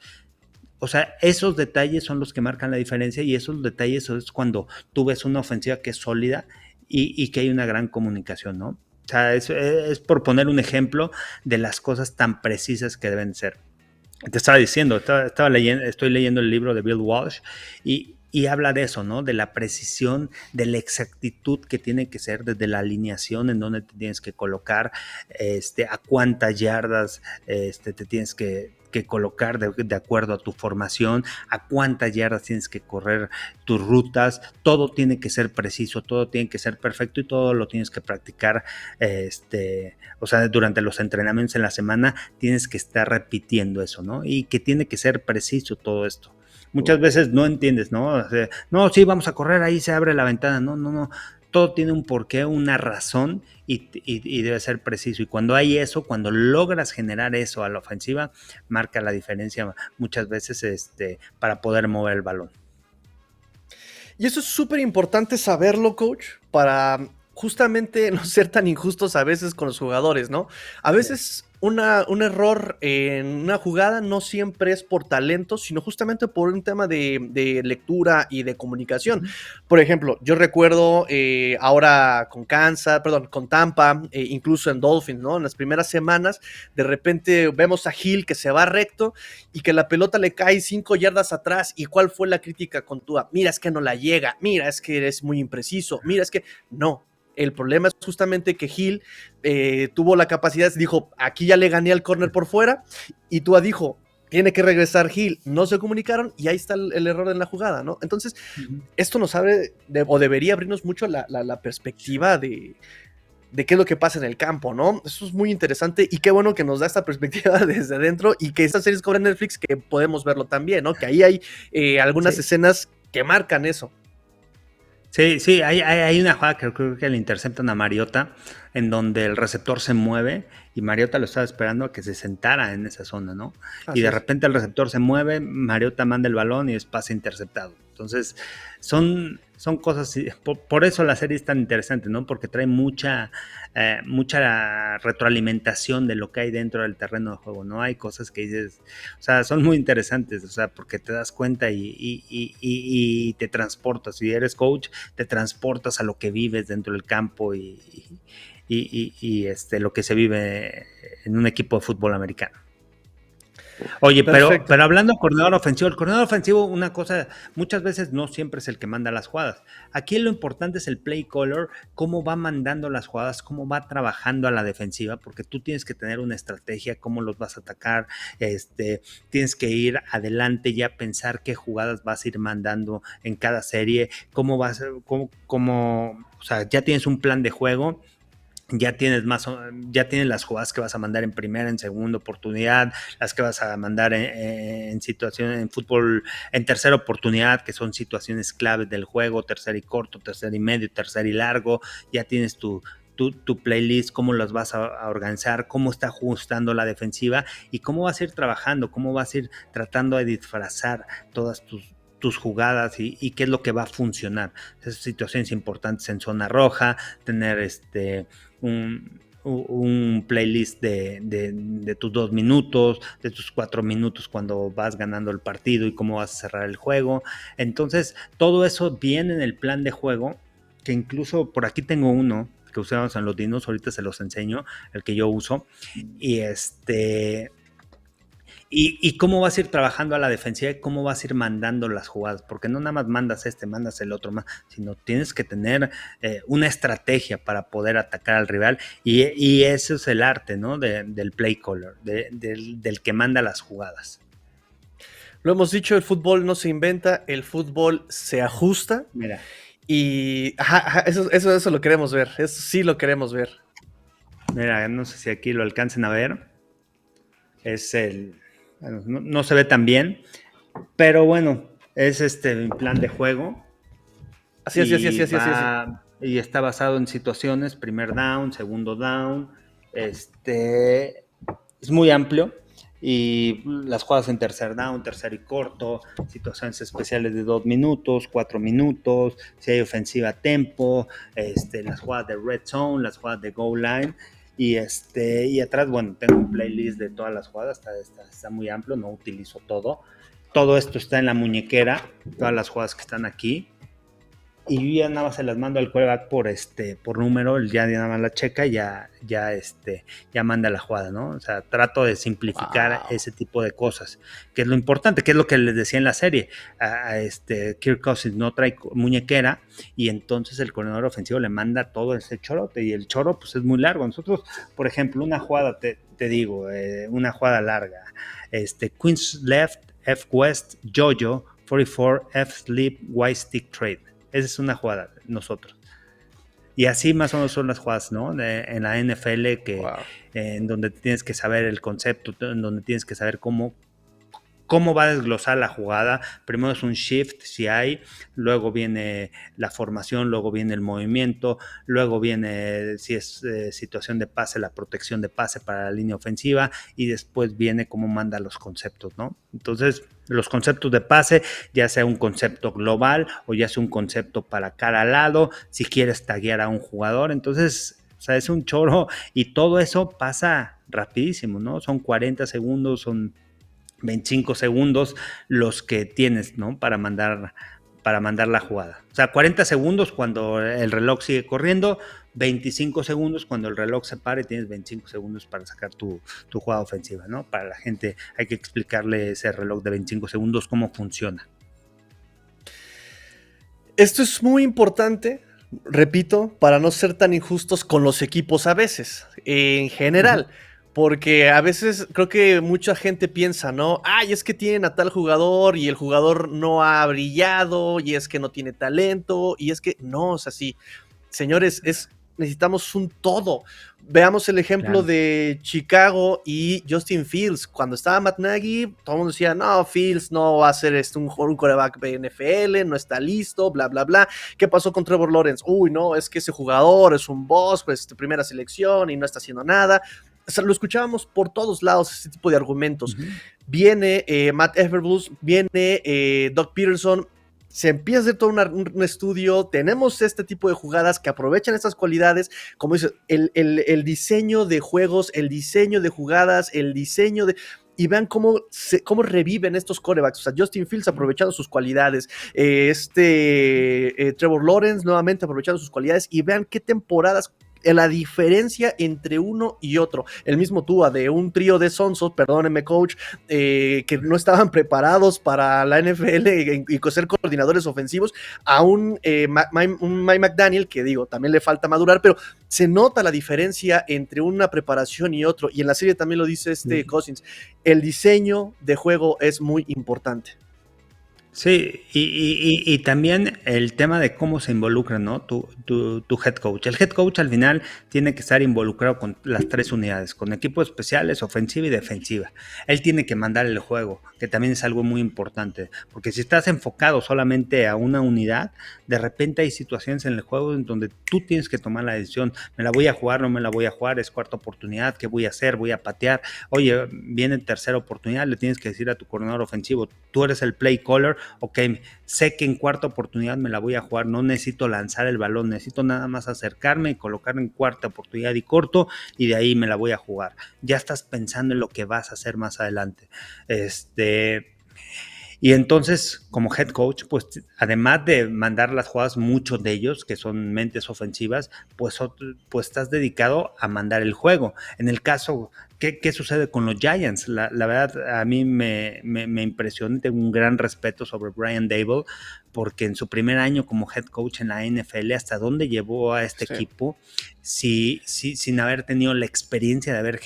[SPEAKER 1] O sea, esos detalles son los que marcan la diferencia y esos detalles es cuando tú ves una ofensiva que es sólida y que hay una gran comunicación, ¿no? O sea, es por poner un ejemplo de las cosas tan precisas que deben ser. Te estaba diciendo, estoy leyendo el libro de Bill Walsh y habla de eso, ¿no? De la precisión, de la exactitud que tiene que ser desde la alineación en donde te tienes que colocar, a cuántas yardas te tienes que colocar de acuerdo a tu formación, a cuántas yardas tienes que correr tus rutas, todo tiene que ser preciso, todo tiene que ser perfecto y todo lo tienes que practicar, o sea, durante los entrenamientos en la semana tienes que estar repitiendo eso, ¿no? Y que tiene que ser preciso todo esto. Muchas veces no entiendes, ¿no? O sea, no, sí, vamos a correr, ahí se abre la ventana. No. todo tiene un porqué, una razón y debe ser preciso. Y cuando hay eso, cuando logras generar eso a la ofensiva, marca la diferencia muchas veces para poder mover el balón.
[SPEAKER 2] Y eso es súper importante saberlo, coach, para justamente no ser tan injustos a veces con los jugadores, ¿no? A veces un error en una jugada no siempre es por talento, sino justamente por un tema de lectura y de comunicación. Por ejemplo, yo recuerdo ahora con Kansas, perdón, con Tampa, incluso en Dolphins, ¿no? En las primeras semanas, de repente vemos a Hill que se va recto y que la pelota le cae 5 yardas atrás. ¿Y cuál fue la crítica con Tua? Mira, es que no la llega, mira, es que eres muy impreciso, mira, es que no. El problema es justamente que Hill tuvo la capacidad, dijo, aquí ya le gané al corner por fuera, y Tua dijo, tiene que regresar Hill, no se comunicaron, y ahí está el error en la jugada, ¿no? Entonces, esto nos abre, o debería abrirnos mucho la perspectiva de qué es lo que pasa en el campo, ¿no? Eso es muy interesante y qué bueno que nos da esta perspectiva desde adentro y que estas series cobran Netflix que podemos verlo también, ¿no? Que ahí hay algunas escenas que marcan eso.
[SPEAKER 1] Sí, hay una jugada que creo que le interceptan a Mariota, en donde el receptor se mueve y Mariota lo estaba esperando a que se sentara en esa zona, ¿no? Y de repente el receptor se mueve, Mariota manda el balón y es pase interceptado. Entonces, son cosas, por eso la serie es tan interesante, ¿no? Porque trae mucha retroalimentación de lo que hay dentro del terreno de juego, ¿no? Hay cosas que dices, o sea, son muy interesantes, o sea, porque te das cuenta y te transportas. Si eres coach, te transportas a lo que vives dentro del campo y lo que se vive en un equipo de fútbol americano. Oye, pero hablando de coordinador ofensivo, el coordinador ofensivo, una cosa, muchas veces no siempre es el que manda las jugadas. Aquí lo importante es el play caller, cómo va mandando las jugadas, cómo va trabajando a la defensiva, porque tú tienes que tener una estrategia, cómo los vas a atacar, tienes que ir adelante ya pensar qué jugadas vas a ir mandando en cada serie, cómo vas, o sea, ya tienes un plan de juego. Ya tienes las jugadas que vas a mandar en primera, en segunda oportunidad, las que vas a mandar en situaciones en fútbol, en tercera oportunidad, que son situaciones claves del juego, tercer y corto, tercer y medio, tercer y largo. Ya tienes tu playlist, cómo las vas a organizar, cómo está ajustando la defensiva y cómo vas a ir trabajando, cómo vas a ir tratando de disfrazar todas tus jugadas y qué es lo que va a funcionar. Esas situaciones importantes en zona roja, tener un playlist de tus 2 minutos, de tus 4 minutos cuando vas ganando el partido y cómo vas a cerrar el juego. Entonces, todo eso viene en el plan de juego, que incluso por aquí tengo uno que usamos en los dinos, ahorita se los enseño, el que yo uso, y cómo vas a ir trabajando a la defensiva y cómo vas a ir mandando las jugadas, porque no nada más mandas mandas el otro más, sino tienes que tener una estrategia para poder atacar al rival y eso es el arte, ¿no? Del play caller, del que manda las jugadas.
[SPEAKER 2] Lo hemos dicho, el fútbol no se inventa, el fútbol se ajusta.
[SPEAKER 1] Mira.
[SPEAKER 2] Y eso lo queremos ver, eso sí lo queremos ver.
[SPEAKER 1] Mira, no sé si aquí lo alcancen a ver. Es bueno, no se ve tan bien, pero bueno, es plan de juego.
[SPEAKER 2] Así.
[SPEAKER 1] Y está basado en situaciones, primer down, segundo down, es muy amplio. Y las jugadas en tercer down, tercer y corto, situaciones especiales de 2 minutos, 4 minutos, si hay ofensiva a tempo, las jugadas de red zone, las jugadas de goal line. Y atrás, bueno, tengo un playlist de todas las jugadas, está muy amplio, no utilizo todo. Todo esto está en la muñequera, todas las jugadas que están aquí. Y ya nada más se las mando al quarterback por número, él ya nada más la checa y ya manda la jugada, ¿no? O sea, trato de simplificar ese tipo de cosas, que es lo importante, que es lo que les decía en la serie. Kirk Cousins no trae muñequera y entonces el coordinador ofensivo le manda todo ese chorote y el choro pues es muy largo. Nosotros, por ejemplo, una jugada, te digo, una jugada larga, Queens left, F west, Jojo, 44, F sleep, Y stick trade. Esa es una jugada, nosotros. Y así más o menos son las jugadas, ¿no? En la NFL, en donde tienes que saber el concepto, en donde tienes que saber cómo cómo va a desglosar la jugada. Primero es un shift si hay, luego viene la formación, luego viene el movimiento, luego viene si es situación de pase, la protección de pase para la línea ofensiva, y después viene cómo manda los conceptos, ¿no? Entonces, los conceptos de pase, ya sea un concepto global o ya sea un concepto para cada lado, si quieres taguear a un jugador, entonces, o sea, es un choro y todo eso pasa rapidísimo, ¿no? Son 40 segundos, son 25 segundos los que tienes, ¿no? Para mandar la jugada. O sea, 40 segundos cuando el reloj sigue corriendo, 25 segundos cuando el reloj se para y tienes 25 segundos para sacar tu jugada ofensiva, ¿no? Para la gente hay que explicarle ese reloj de 25 segundos cómo funciona.
[SPEAKER 2] Esto es muy importante, repito, para no ser tan injustos con los equipos a veces, en general. Porque a veces creo que mucha gente piensa, ¿no? Ay, es que tienen a tal jugador y el jugador no ha brillado y es que no tiene talento y es que no es así. Señores, necesitamos un todo. Veamos el ejemplo de Chicago y Justin Fields. Cuando estaba Matt Nagy, todo el mundo decía, no, Fields no va a ser un quarterback de NFL, no está listo, bla, bla, bla. ¿Qué pasó con Trevor Lawrence? Uy, no, es que ese jugador es un boss, pues primera selección y no está haciendo nada. O sea, lo escuchábamos por todos lados, ese tipo de argumentos. Viene Matt Eberflus, viene Doug Peterson, se empieza a hacer todo un estudio, tenemos este tipo de jugadas que aprovechan estas cualidades, como dices, el diseño de juegos, el diseño de jugadas, el diseño de... Y vean cómo reviven estos quarterbacks. O sea, Justin Fields aprovechando sus cualidades, Trevor Lawrence nuevamente aprovechando sus cualidades, y vean qué temporadas, la diferencia entre uno y otro. El mismo Tua, de un trío de sonsos, perdónenme coach, que no estaban preparados para la NFL y ser coordinadores ofensivos, a un Mike McDaniel, que digo, también le falta madurar, pero se nota la diferencia entre una preparación y otro, y en la serie también lo dice Cousins, el diseño de juego es muy importante.
[SPEAKER 1] Sí, y también el tema de cómo se involucra, ¿no? Tu head coach. El head coach al final tiene que estar involucrado con las tres unidades, con equipos especiales, ofensiva y defensiva. Él tiene que mandar el juego, que también es algo muy importante, porque si estás enfocado solamente a una unidad, de repente hay situaciones en el juego en donde tú tienes que tomar la decisión, ¿me la voy a jugar, no me la voy a jugar? Es cuarta oportunidad, ¿qué voy a hacer? ¿Voy a patear? Oye, viene tercera oportunidad, le tienes que decir a tu coordinador ofensivo, tú eres el play caller, ok, sé que en cuarta oportunidad me la voy a jugar, no necesito lanzar el balón, necesito nada más acercarme y colocarme en cuarta oportunidad y corto, y de ahí me la voy a jugar. Ya estás pensando en lo que vas a hacer más adelante. Y entonces, como head coach, pues además de mandar las jugadas, muchos de ellos, que son mentes ofensivas, pues estás dedicado a mandar el juego. En el caso, ¿qué sucede con los Giants? La verdad, a mí me impresiona, tengo un gran respeto sobre Brian Daboll, porque en su primer año como head coach en la NFL, hasta dónde llevó a este equipo, sin haber tenido la experiencia de haber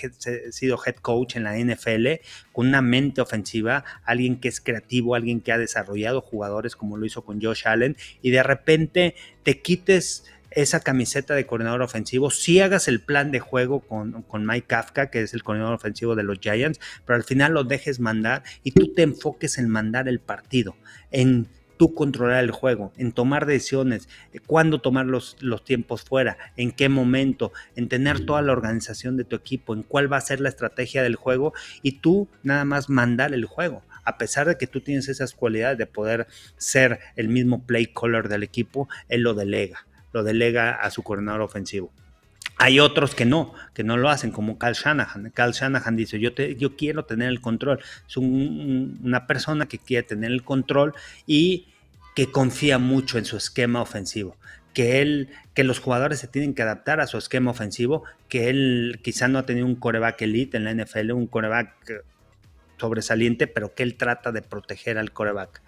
[SPEAKER 1] sido head coach en la NFL, con una mente ofensiva, alguien que es creativo, alguien que ha desarrollado jugadores como lo hizo con Josh Allen, y de repente te quites esa camiseta de coordinador ofensivo, sí hagas el plan de juego con Mike Kafka, que es el coordinador ofensivo de los Giants, pero al final lo dejes mandar y tú te enfoques en mandar el partido, en tú controlar el juego, en tomar decisiones, cuándo tomar los tiempos fuera, en qué momento, en tener toda la organización de tu equipo, en cuál va a ser la estrategia del juego, y tú nada más mandar el juego. A pesar de que tú tienes esas cualidades de poder ser el mismo play caller del equipo, él lo delega a su coordinador ofensivo. Hay otros que no lo hacen, como Kyle Shanahan. Kyle Shanahan dice, yo quiero tener el control. Es una persona que quiere tener el control y que confía mucho en su esquema ofensivo. Que los jugadores se tienen que adaptar a su esquema ofensivo, que él quizá no ha tenido un quarterback elite en la NFL, un quarterback sobresaliente, pero que él trata de proteger al quarterback.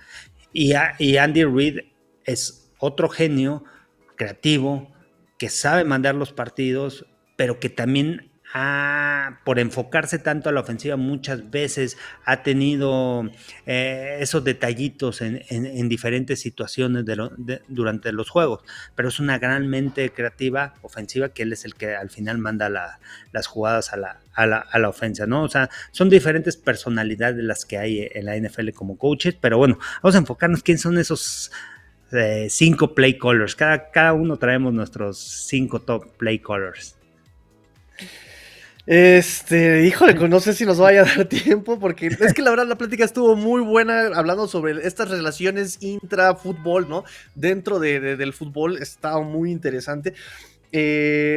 [SPEAKER 1] Y Andy Reid es otro genio creativo, que sabe mandar los partidos, pero que también por enfocarse tanto a la ofensiva, muchas veces ha tenido esos detallitos en diferentes situaciones durante los juegos, pero es una gran mente creativa ofensiva que él es el que al final manda las jugadas a la ofensa, ¿no? O sea, son diferentes personalidades las que hay en la NFL como coaches, pero bueno, vamos a enfocarnos quién son esos 5 play callers. Cada uno traemos nuestros 5 top play callers.
[SPEAKER 2] Híjole, no sé si nos vaya a dar tiempo, porque es que la verdad la plática estuvo muy buena hablando sobre estas relaciones intra-fútbol, ¿no? Dentro del fútbol está muy interesante.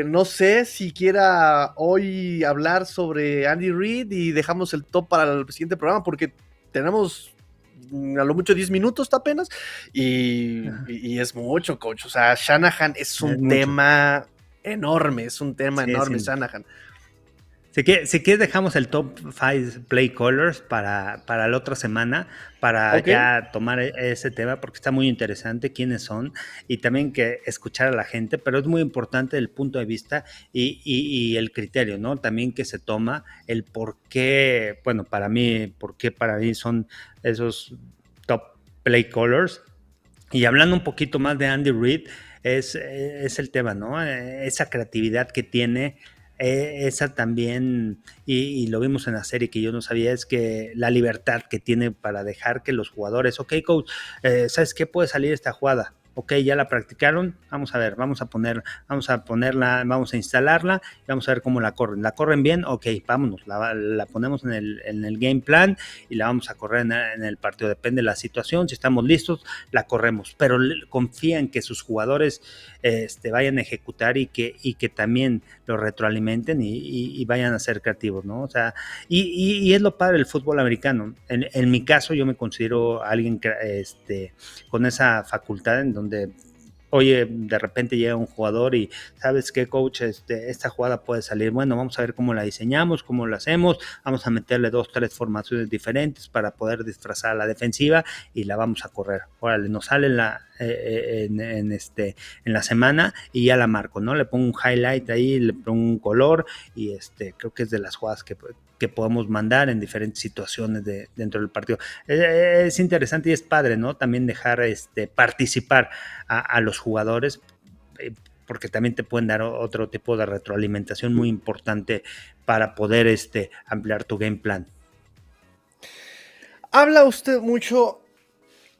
[SPEAKER 2] No sé si quiera hoy hablar sobre Andy Reid y dejamos el top para el siguiente programa, porque tenemos a lo mucho 10 minutos apenas y es mucho, coach. O sea, Shanahan es un tema enorme,
[SPEAKER 1] Sí.
[SPEAKER 2] Shanahan.
[SPEAKER 1] Si quieres dejamos el top 5 play callers para la otra semana, para ya tomar ese tema, porque está muy interesante quiénes son y también que escuchar a la gente, pero es muy importante el punto de vista y el criterio, ¿no? También que se toma el por qué, bueno, para mí son esos top play callers. Y hablando un poquito más de Andy Reid, es el tema, ¿no? Esa creatividad que tiene, esa también, y lo vimos en la serie que yo no sabía, es que la libertad que tiene para dejar que los jugadores, ok, coach, ¿sabes qué? Puede salir esta jugada. Ok, ya la practicaron, vamos a ver, vamos a ponerla, vamos a instalarla y vamos a ver cómo la corren. ¿La corren bien? Ok, vámonos, la ponemos en el game plan y la vamos a correr en el partido. Depende de la situación, si estamos listos, la corremos, pero confía en que sus jugadores vayan a ejecutar y que también lo retroalimenten y vayan a ser creativos, ¿no? O sea, y es lo padre del fútbol americano. En mi caso, yo me considero alguien con esa facultad en donde, oye, de repente llega un jugador y ¿sabes qué, coach? Esta jugada puede salir. Bueno, vamos a ver cómo la diseñamos, cómo la hacemos. Vamos a meterle 2, 3 formaciones diferentes para poder disfrazar a la defensiva y la vamos a correr. Órale, nos sale en la semana y ya la marco, ¿no? Le pongo un highlight ahí, le pongo un color y creo que es de las jugadas que podemos mandar en diferentes situaciones dentro del partido. Es interesante y es padre, ¿no? También dejar participar a los jugadores, porque también te pueden dar otro tipo de retroalimentación muy importante para poder ampliar tu game plan.
[SPEAKER 2] Habla usted mucho,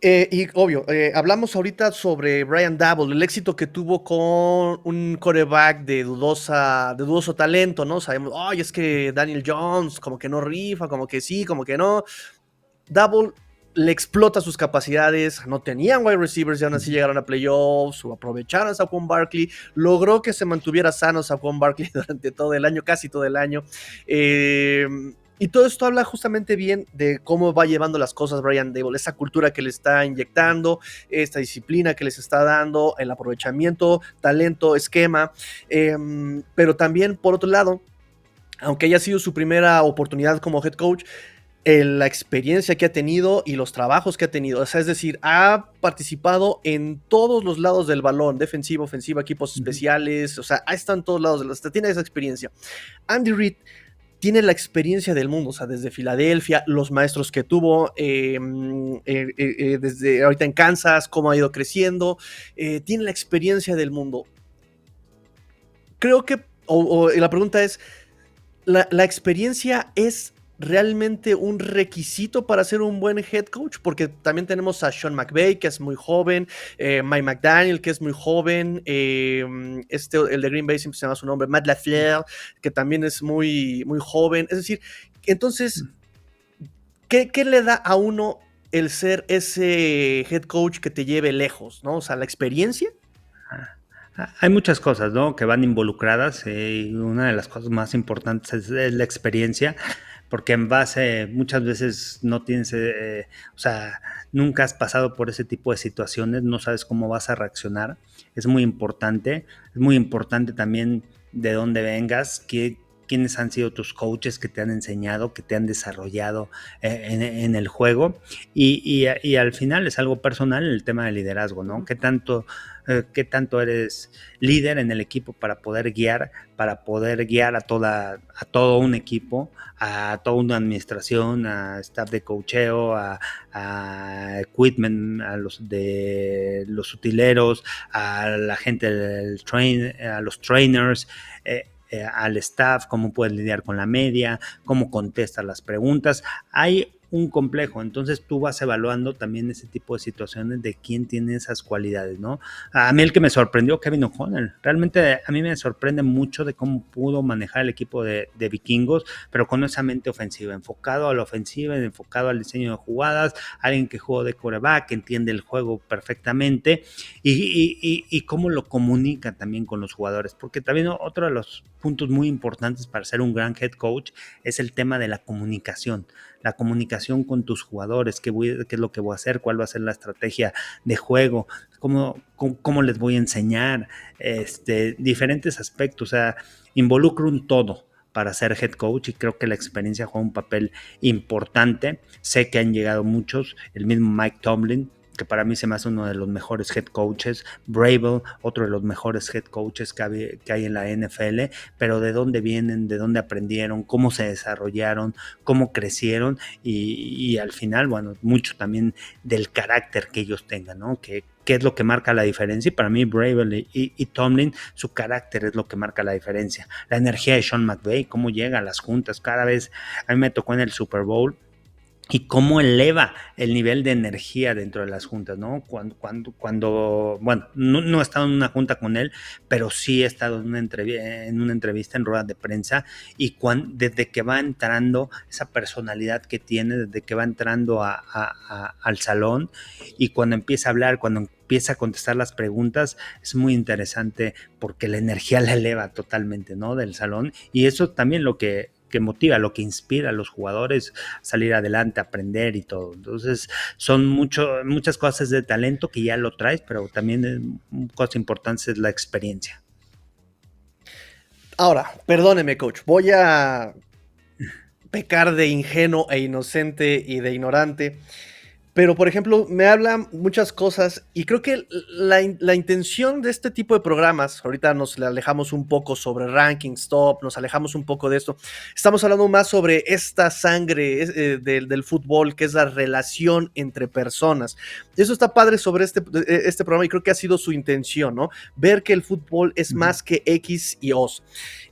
[SPEAKER 2] y obvio, hablamos ahorita sobre Brian Daboll, el éxito que tuvo con un quarterback de dudoso talento, ¿no? Sabemos, ay, es que Daniel Jones como que no rifa, como que sí, como que no. Daboll le explota sus capacidades, no tenían wide receivers y aún así llegaron a playoffs, o aprovecharon a Saquon Barkley, logró que se mantuviera sano Saquon Barkley durante todo el año, casi todo el año. Y todo esto habla justamente bien de cómo va llevando las cosas Brian Daboll, esa cultura que le está inyectando, esta disciplina que les está dando, el aprovechamiento, talento, esquema, pero también por otro lado, aunque haya sido su primera oportunidad como head coach, la experiencia que ha tenido y los trabajos que ha tenido, o sea, es decir, ha participado en todos los lados del balón, defensiva, ofensiva, equipos especiales, o sea, ha estado en todos lados, tiene esa experiencia. Andy Reid tiene la experiencia del mundo, o sea, desde Filadelfia, los maestros que tuvo, desde ahorita en Kansas, cómo ha ido creciendo, tiene la experiencia del mundo. Creo que, la pregunta es, ¿la experiencia es realmente un requisito para ser un buen head coach? Porque también tenemos a Sean McVay, que es muy joven, Mike McDaniel, que es muy joven, el de Green Bay, siempre se llama su nombre, Matt LaFleur, que también es muy, muy joven. Es decir, entonces, ¿qué le da a uno el ser ese head coach que te lleve lejos, ¿no? O sea, la experiencia.
[SPEAKER 1] Hay muchas cosas, ¿no? Que van involucradas y una de las cosas más importantes es la experiencia, porque en base muchas veces no tienes, o sea, nunca has pasado por ese tipo de situaciones, no sabes cómo vas a reaccionar. Es muy importante también de dónde vengas, quiénes han sido tus coaches que te han enseñado, que te han desarrollado en el juego, y al final es algo personal el tema del liderazgo, ¿no? ¿Qué tanto eres líder en el equipo para poder guiar a todo un equipo, a toda una administración, a staff de coacheo, a equipment, a los utileros, a la gente a los trainers, al staff, cómo puedes lidiar con la media, cómo contestas las preguntas? Hay un complejo, entonces tú vas evaluando también ese tipo de situaciones de quién tiene esas cualidades, ¿no? A mí el que me sorprendió, Kevin O'Connell, realmente a mí me sorprende mucho de cómo pudo manejar el equipo de vikingos, pero con esa mente ofensiva, enfocado a la ofensiva, enfocado al diseño de jugadas, alguien que jugó de quarterback, que entiende el juego perfectamente, y cómo lo comunica también con los jugadores, porque también otro de los puntos muy importantes para ser un gran head coach es el tema de la comunicación con tus jugadores, qué es lo que voy a hacer, cuál va a ser la estrategia de juego, cómo les voy a enseñar, diferentes aspectos, o sea, involucro un todo para ser head coach, y creo que la experiencia juega un papel importante. Sé que han llegado muchos, el mismo Mike Tomlin, que para mí se me hace uno de los mejores head coaches, Vrabel, otro de los mejores head coaches que hay en la NFL, pero de dónde vienen, de dónde aprendieron, cómo se desarrollaron, cómo crecieron, y al final, bueno, mucho también del carácter que ellos tengan, ¿no? ¿Qué es lo que marca la diferencia? Y para mí, Vrabel y Tomlin, su carácter es lo que marca la diferencia. La energía de Sean McVay, cómo llega a las juntas, cada vez, a mí me tocó en el Super Bowl, y cómo eleva el nivel de energía dentro de las juntas, ¿no? Bueno, no he estado en una junta con él, pero sí he estado en una entrevista en rueda de prensa, y desde que va entrando, esa personalidad que tiene, desde que va entrando al salón, y cuando empieza a hablar, cuando empieza a contestar las preguntas, es muy interesante porque la energía la eleva totalmente, ¿no? Del salón, y eso también lo que motiva, lo que inspira a los jugadores a salir adelante, a aprender y todo. Entonces, son muchas cosas de talento que ya lo traes, pero también cosa importante es la experiencia.
[SPEAKER 2] Ahora, perdóneme, coach, voy a pecar de ingenuo e inocente y de ignorante. Pero, por ejemplo, me hablan muchas cosas y creo que la intención de este tipo de programas, ahorita nos alejamos un poco sobre rankings top, nos alejamos un poco de esto, estamos hablando más sobre esta sangre del fútbol, que es la relación entre personas. Y eso está padre sobre este programa, y creo que ha sido su intención, ¿no? Ver que el fútbol es más que X y O's.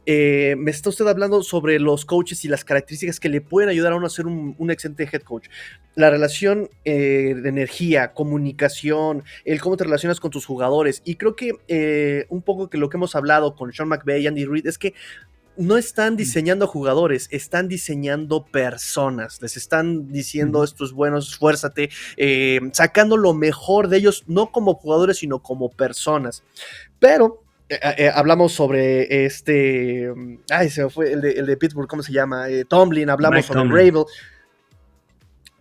[SPEAKER 2] Me está usted hablando sobre los coaches y las características que le pueden ayudar a uno a ser un excelente head coach. La relación de energía, comunicación, el cómo te relacionas con tus jugadores. Y creo que un poco que lo que hemos hablado con Sean McVay y Andy Reid es que no están diseñando jugadores, están diseñando personas. Les están diciendo, esto es bueno, esfuérzate, sacando lo mejor de ellos, no como jugadores, sino como personas. Pero hablamos sobre se me fue el de Pittsburgh, ¿cómo se llama? Tomlin, hablamos
[SPEAKER 1] Mike
[SPEAKER 2] sobre
[SPEAKER 1] Tomlin.
[SPEAKER 2] Vrabel.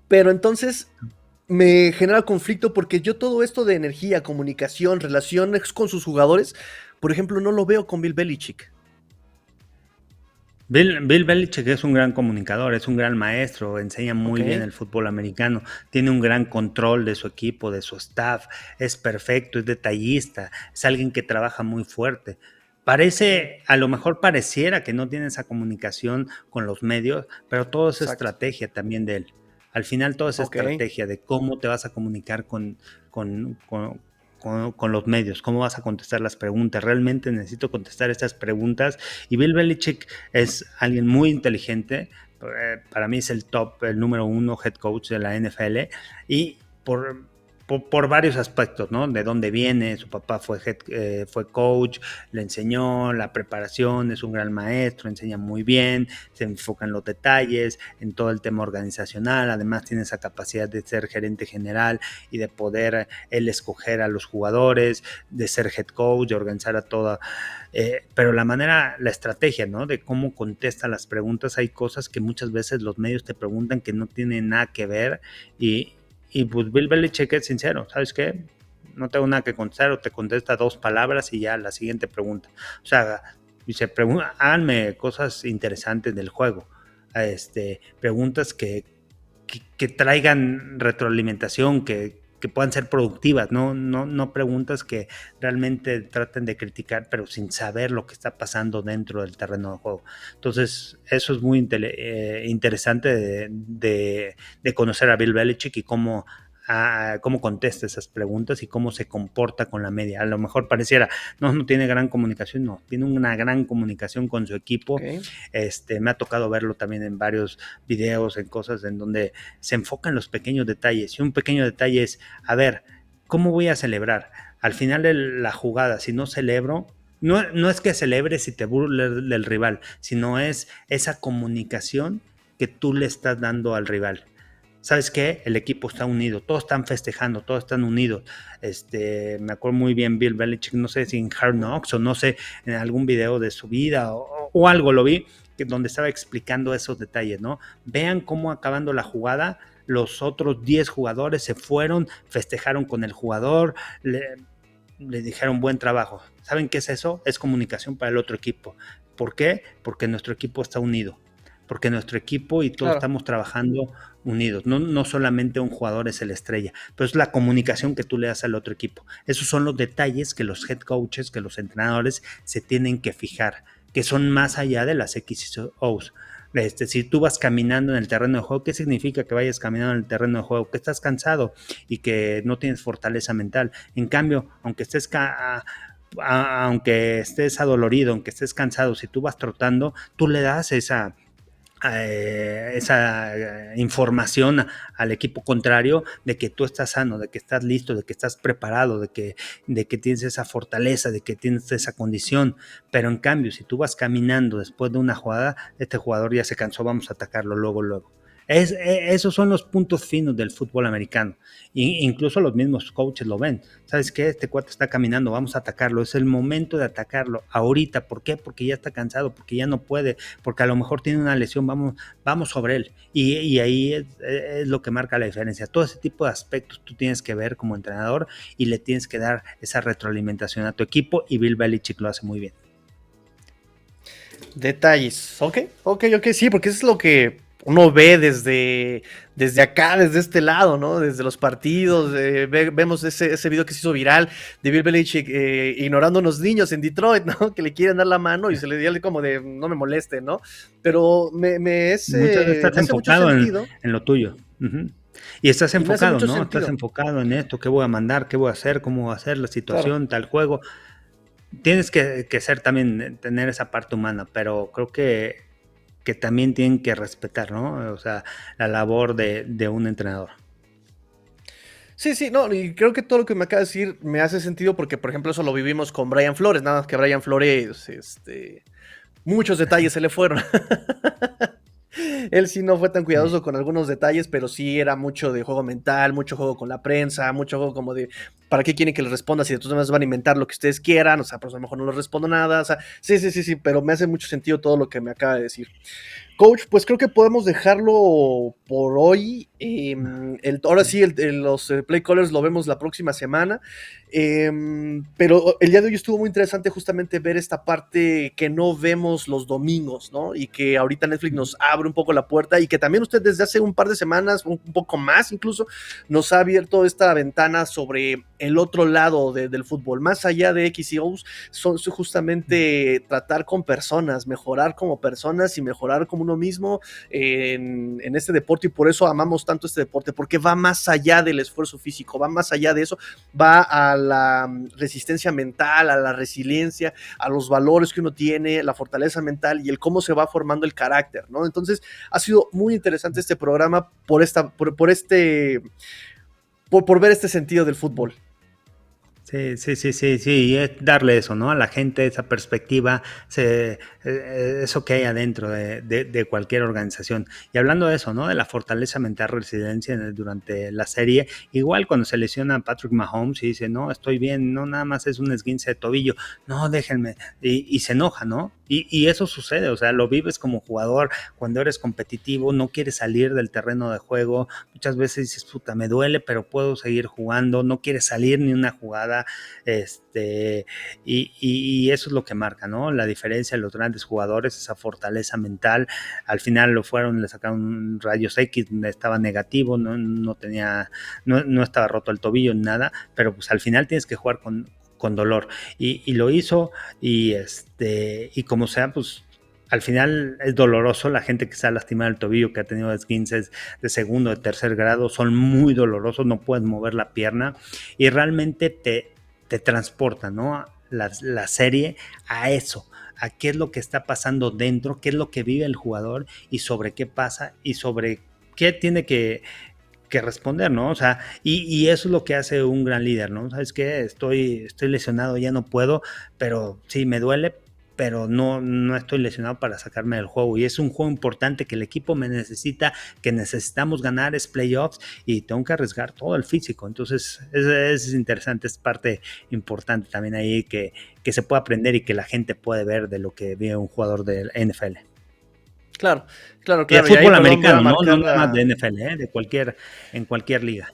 [SPEAKER 2] Pero entonces me genera conflicto porque yo todo esto de energía, comunicación, relaciones con sus jugadores, por ejemplo, no lo veo con Bill Belichick.
[SPEAKER 1] Bill Belichick es un gran comunicador, es un gran maestro, enseña muy bien el fútbol americano, tiene un gran control de su equipo, de su staff, es perfecto, es detallista, es alguien que trabaja muy fuerte. A lo mejor pareciera que no tiene esa comunicación con los medios, pero todo es estrategia también de él. Al final todo es estrategia de cómo te vas a comunicar con los medios, cómo vas a contestar las preguntas. Realmente necesito contestar estas preguntas, y Bill Belichick es alguien muy inteligente. Para mí es el número 1 head coach de la NFL, y por varios aspectos, ¿no? De dónde viene, su papá fue coach, le enseñó la preparación, es un gran maestro, enseña muy bien, se enfoca en los detalles, en todo el tema organizacional, además tiene esa capacidad de ser gerente general y de poder él escoger a los jugadores, de ser head coach, de organizar a toda, pero la estrategia, ¿no? De cómo contesta las preguntas, hay cosas que muchas veces los medios te preguntan que no tienen nada que ver, y pues Bill Belichick es sincero, ¿sabes qué? No tengo nada que contestar, o te contesta 2 palabras y ya la siguiente pregunta. O sea, Dice, háganme cosas interesantes del juego, preguntas que traigan retroalimentación, que puedan ser productivas, no preguntas que realmente traten de criticar, pero sin saber lo que está pasando dentro del terreno de juego. Entonces, eso es muy interesante de conocer a Bill Belichick y cómo contesta esas preguntas y cómo se comporta con la media. A lo mejor pareciera, no tiene gran comunicación, no, tiene una gran comunicación con su equipo.
[SPEAKER 2] Okay.
[SPEAKER 1] Me ha tocado verlo también en varios videos, en cosas en donde se enfoca en los pequeños detalles. Y un pequeño detalle es, a ver, ¿cómo voy a celebrar? Al final de la jugada, si no celebro, no es que celebres si te burles del rival, sino es esa comunicación que tú le estás dando al rival. ¿Sabes qué? El equipo está unido, todos están festejando, todos están unidos. Me acuerdo muy bien Bill Belichick, no sé si en Hard Knocks o no sé, en algún video de su vida o algo lo vi, donde estaba explicando esos detalles, ¿no? Vean cómo acabando la jugada, los otros 10 jugadores se fueron, festejaron con el jugador, le dijeron buen trabajo. ¿Saben qué es eso? Es comunicación para el otro equipo. ¿Por qué? Porque nuestro equipo está unido. Porque nuestro equipo y todos estamos trabajando unidos. No solamente un jugador es el estrella, pero es la comunicación que tú le das al otro equipo. Esos son los detalles que los head coaches, que los entrenadores se tienen que fijar, que son más allá de las X y O's. Si tú vas caminando en el terreno de juego, ¿qué significa que vayas caminando en el terreno de juego? Que estás cansado y que no tienes fortaleza mental. En cambio, aunque estés adolorido, aunque estés cansado, si tú vas trotando, tú le das esa información al equipo contrario de que tú estás sano, de que estás listo, de que estás preparado, de que tienes esa fortaleza, de que tienes esa condición. Pero en cambio, si tú vas caminando después de una jugada, este jugador ya se cansó, vamos a atacarlo luego. Esos son los puntos finos del fútbol americano. Incluso los mismos coaches lo ven. ¿Sabes qué? Este cuate está caminando, vamos a atacarlo. Es el momento de atacarlo ahorita. ¿Por qué? Porque ya está cansado, porque ya no puede, porque a lo mejor tiene una lesión, vamos sobre él. Y ahí es lo que marca la diferencia. Todo ese tipo de aspectos tú tienes que ver como entrenador y le tienes que dar esa retroalimentación a tu equipo, y Bill Belichick lo hace muy bien.
[SPEAKER 2] Detalles. Ok, sí, porque eso es lo que uno ve desde acá, desde este lado, ¿no? Desde los partidos, vemos ese video que se hizo viral de Bill Belichick ignorando a unos niños en Detroit, ¿no? Que le quieren dar la mano y se le dio como de no me moleste, ¿no? Pero
[SPEAKER 1] estás enfocado mucho sentido en lo tuyo. Uh-huh. Y estás enfocado, ¿no? Sentido. Estás enfocado en esto, qué voy a mandar, qué voy a hacer, cómo va a ser la situación, tal juego. Tienes que ser también, tener esa parte humana, pero creo que también tienen que respetar, ¿no? O sea, la labor de un entrenador.
[SPEAKER 2] Sí, no, y creo que todo lo que me acaba de decir me hace sentido porque, por ejemplo, eso lo vivimos con Brian Flores, nada más que Brian Flores, muchos detalles se le fueron. Él sí no fue tan cuidadoso con algunos detalles, pero sí era mucho de juego mental, mucho juego con la prensa, mucho juego como de ¿para qué quieren que les responda si de todas maneras van a inventar lo que ustedes quieran? O sea, pues a lo mejor no les respondo nada, o sea, sí, pero me hace mucho sentido todo lo que me acaba de decir. Coach, pues creo que podemos dejarlo por hoy. Ahora sí, los play callers lo vemos la próxima semana. Pero el día de hoy estuvo muy interesante justamente ver esta parte que no vemos los domingos, ¿no? Y que ahorita Netflix nos abre un poco la puerta y que también usted desde hace un par de semanas, un poco más incluso, nos ha abierto esta ventana sobre el otro lado del fútbol. Más allá de X y O's, son justamente tratar con personas, mejorar como personas y mejorar como uno mismo en este deporte, y por eso amamos tanto este deporte, porque va más allá del esfuerzo físico, va más allá de eso, va a la resistencia mental, a la resiliencia, a los valores que uno tiene, la fortaleza mental y el cómo se va formando el carácter, ¿no? Entonces ha sido muy interesante este programa por ver este sentido del fútbol.
[SPEAKER 1] Sí, y es darle eso, ¿no? A la gente, esa perspectiva, eso que hay adentro de cualquier organización. Y hablando de eso, ¿no? De la fortaleza mental, resiliencia durante la serie, igual cuando se lesiona Patrick Mahomes y dice, no, estoy bien, no, nada más es un esguince de tobillo, no, déjenme, y se enoja, ¿no? Y eso sucede, o sea, lo vives como jugador cuando eres competitivo, no quieres salir del terreno de juego, muchas veces dices, puta, me duele, pero puedo seguir jugando, no quieres salir ni una jugada, y eso es lo que marca, ¿no? La diferencia de los grandes jugadores, esa fortaleza mental, al final le sacaron rayos X, estaba negativo, no estaba roto el tobillo ni nada, pero pues al final tienes que jugar con dolor, y lo hizo, y como sea, pues al final es doloroso. La gente que se ha lastimado el tobillo, que ha tenido esguinces de segundo, de tercer grado, son muy dolorosos, no puedes mover la pierna, y realmente te transporta, ¿no? La serie a eso, a qué es lo que está pasando dentro, qué es lo que vive el jugador, y sobre qué pasa, y sobre qué tiene que responder, ¿no? O sea, y eso es lo que hace un gran líder, ¿no? ¿Sabes qué? Estoy lesionado, ya no puedo, pero sí, me duele, pero no estoy lesionado para sacarme del juego. Y es un juego importante que el equipo me necesita, que necesitamos ganar, es playoffs, y tengo que arriesgar todo el físico. Entonces, es interesante, es parte importante también ahí que se puede aprender y que la gente puede ver de lo que vive un jugador del NFL.
[SPEAKER 2] Claro, claro,
[SPEAKER 1] Y de
[SPEAKER 2] claro. Y ahí,
[SPEAKER 1] fútbol
[SPEAKER 2] perdón, voy a
[SPEAKER 1] americano, ¿no? No
[SPEAKER 2] marcar
[SPEAKER 1] nada más de
[SPEAKER 2] la...
[SPEAKER 1] NFL, en cualquier liga.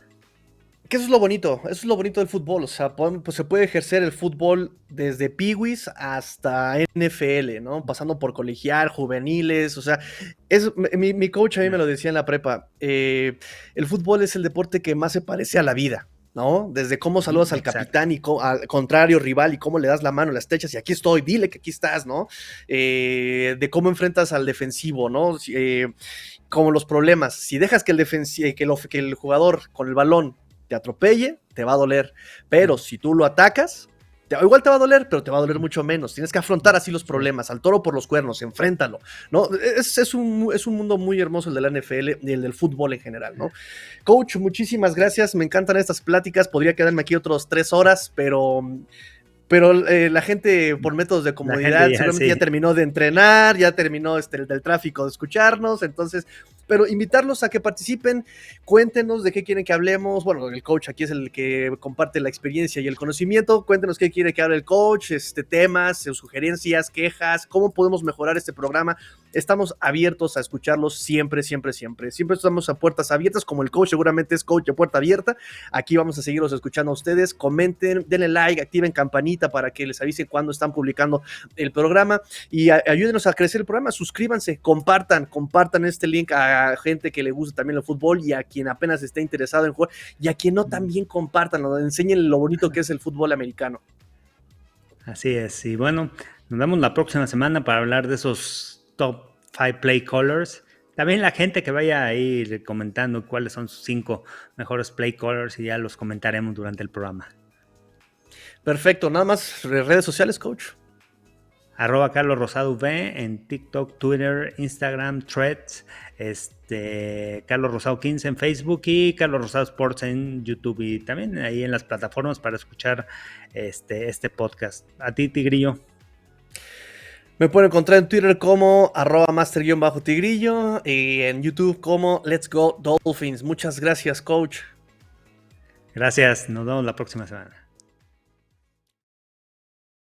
[SPEAKER 2] Que eso es lo bonito, eso es lo bonito del fútbol, o sea, pues se puede ejercer el fútbol desde peewees hasta NFL, ¿no? Pasando por colegial, juveniles, o sea, mi coach a mí me lo decía en la prepa, el fútbol es el deporte que más se parece a la vida, ¿no? Desde cómo saludas al
[SPEAKER 1] Exacto.
[SPEAKER 2] capitán y al contrario rival y cómo le das la mano, las techas y aquí estoy, dile que aquí estás, ¿no? De cómo enfrentas al defensivo, ¿no? Como los problemas, si dejas que que el jugador con el balón te atropelle, te va a doler. Pero si tú lo atacas, igual te va a doler, pero te va a doler mucho menos. Tienes que afrontar así los problemas, al toro por los cuernos, enfréntalo, ¿no? Es un mundo muy hermoso el de la NFL y el del fútbol en general, ¿no? Coach, muchísimas gracias, me encantan estas pláticas, podría quedarme aquí otros 3 horas, pero la gente por métodos de
[SPEAKER 1] La gente
[SPEAKER 2] comodidad
[SPEAKER 1] ya
[SPEAKER 2] seguramente ya
[SPEAKER 1] sí.
[SPEAKER 2] terminó de entrenar, ya terminó del tráfico de escucharnos, entonces, pero invitarlos a que participen, cuéntenos de qué quieren que hablemos, bueno, el coach aquí es el que comparte la experiencia y el conocimiento, cuéntenos qué quiere que hable el coach, temas, sugerencias, quejas, cómo podemos mejorar este programa, estamos abiertos a escucharlos siempre, siempre, siempre, siempre estamos a puertas abiertas, como el coach seguramente es coach de puerta abierta, aquí vamos a seguirlos escuchando a ustedes, comenten, denle like, activen campanita para que les avise cuando están publicando el programa y ayúdenos a crecer el programa, suscríbanse, compartan este link a gente que le gusta también el fútbol y a quien apenas esté interesado en jugar y a quien no también compartan, enseñen lo bonito que es el fútbol americano.
[SPEAKER 1] Así es, y bueno, nos vemos la próxima semana para hablar de esos top 5 play callers. También la gente que vaya ahí comentando cuáles son sus 5 mejores play callers y ya los comentaremos durante el programa.
[SPEAKER 2] Perfecto, nada más redes sociales, coach.
[SPEAKER 1] @Carlos Rosado V en TikTok, Twitter, Instagram, Threads, Carlos Rosado 15 en Facebook y Carlos Rosado Sports en YouTube y también ahí en las plataformas para escuchar este podcast. A ti, Tigrillo.
[SPEAKER 2] Me pueden encontrar en Twitter como @master_tigrillo y en YouTube como Let's Go Dolphins. Muchas gracias, coach.
[SPEAKER 1] Gracias, nos vemos la próxima semana.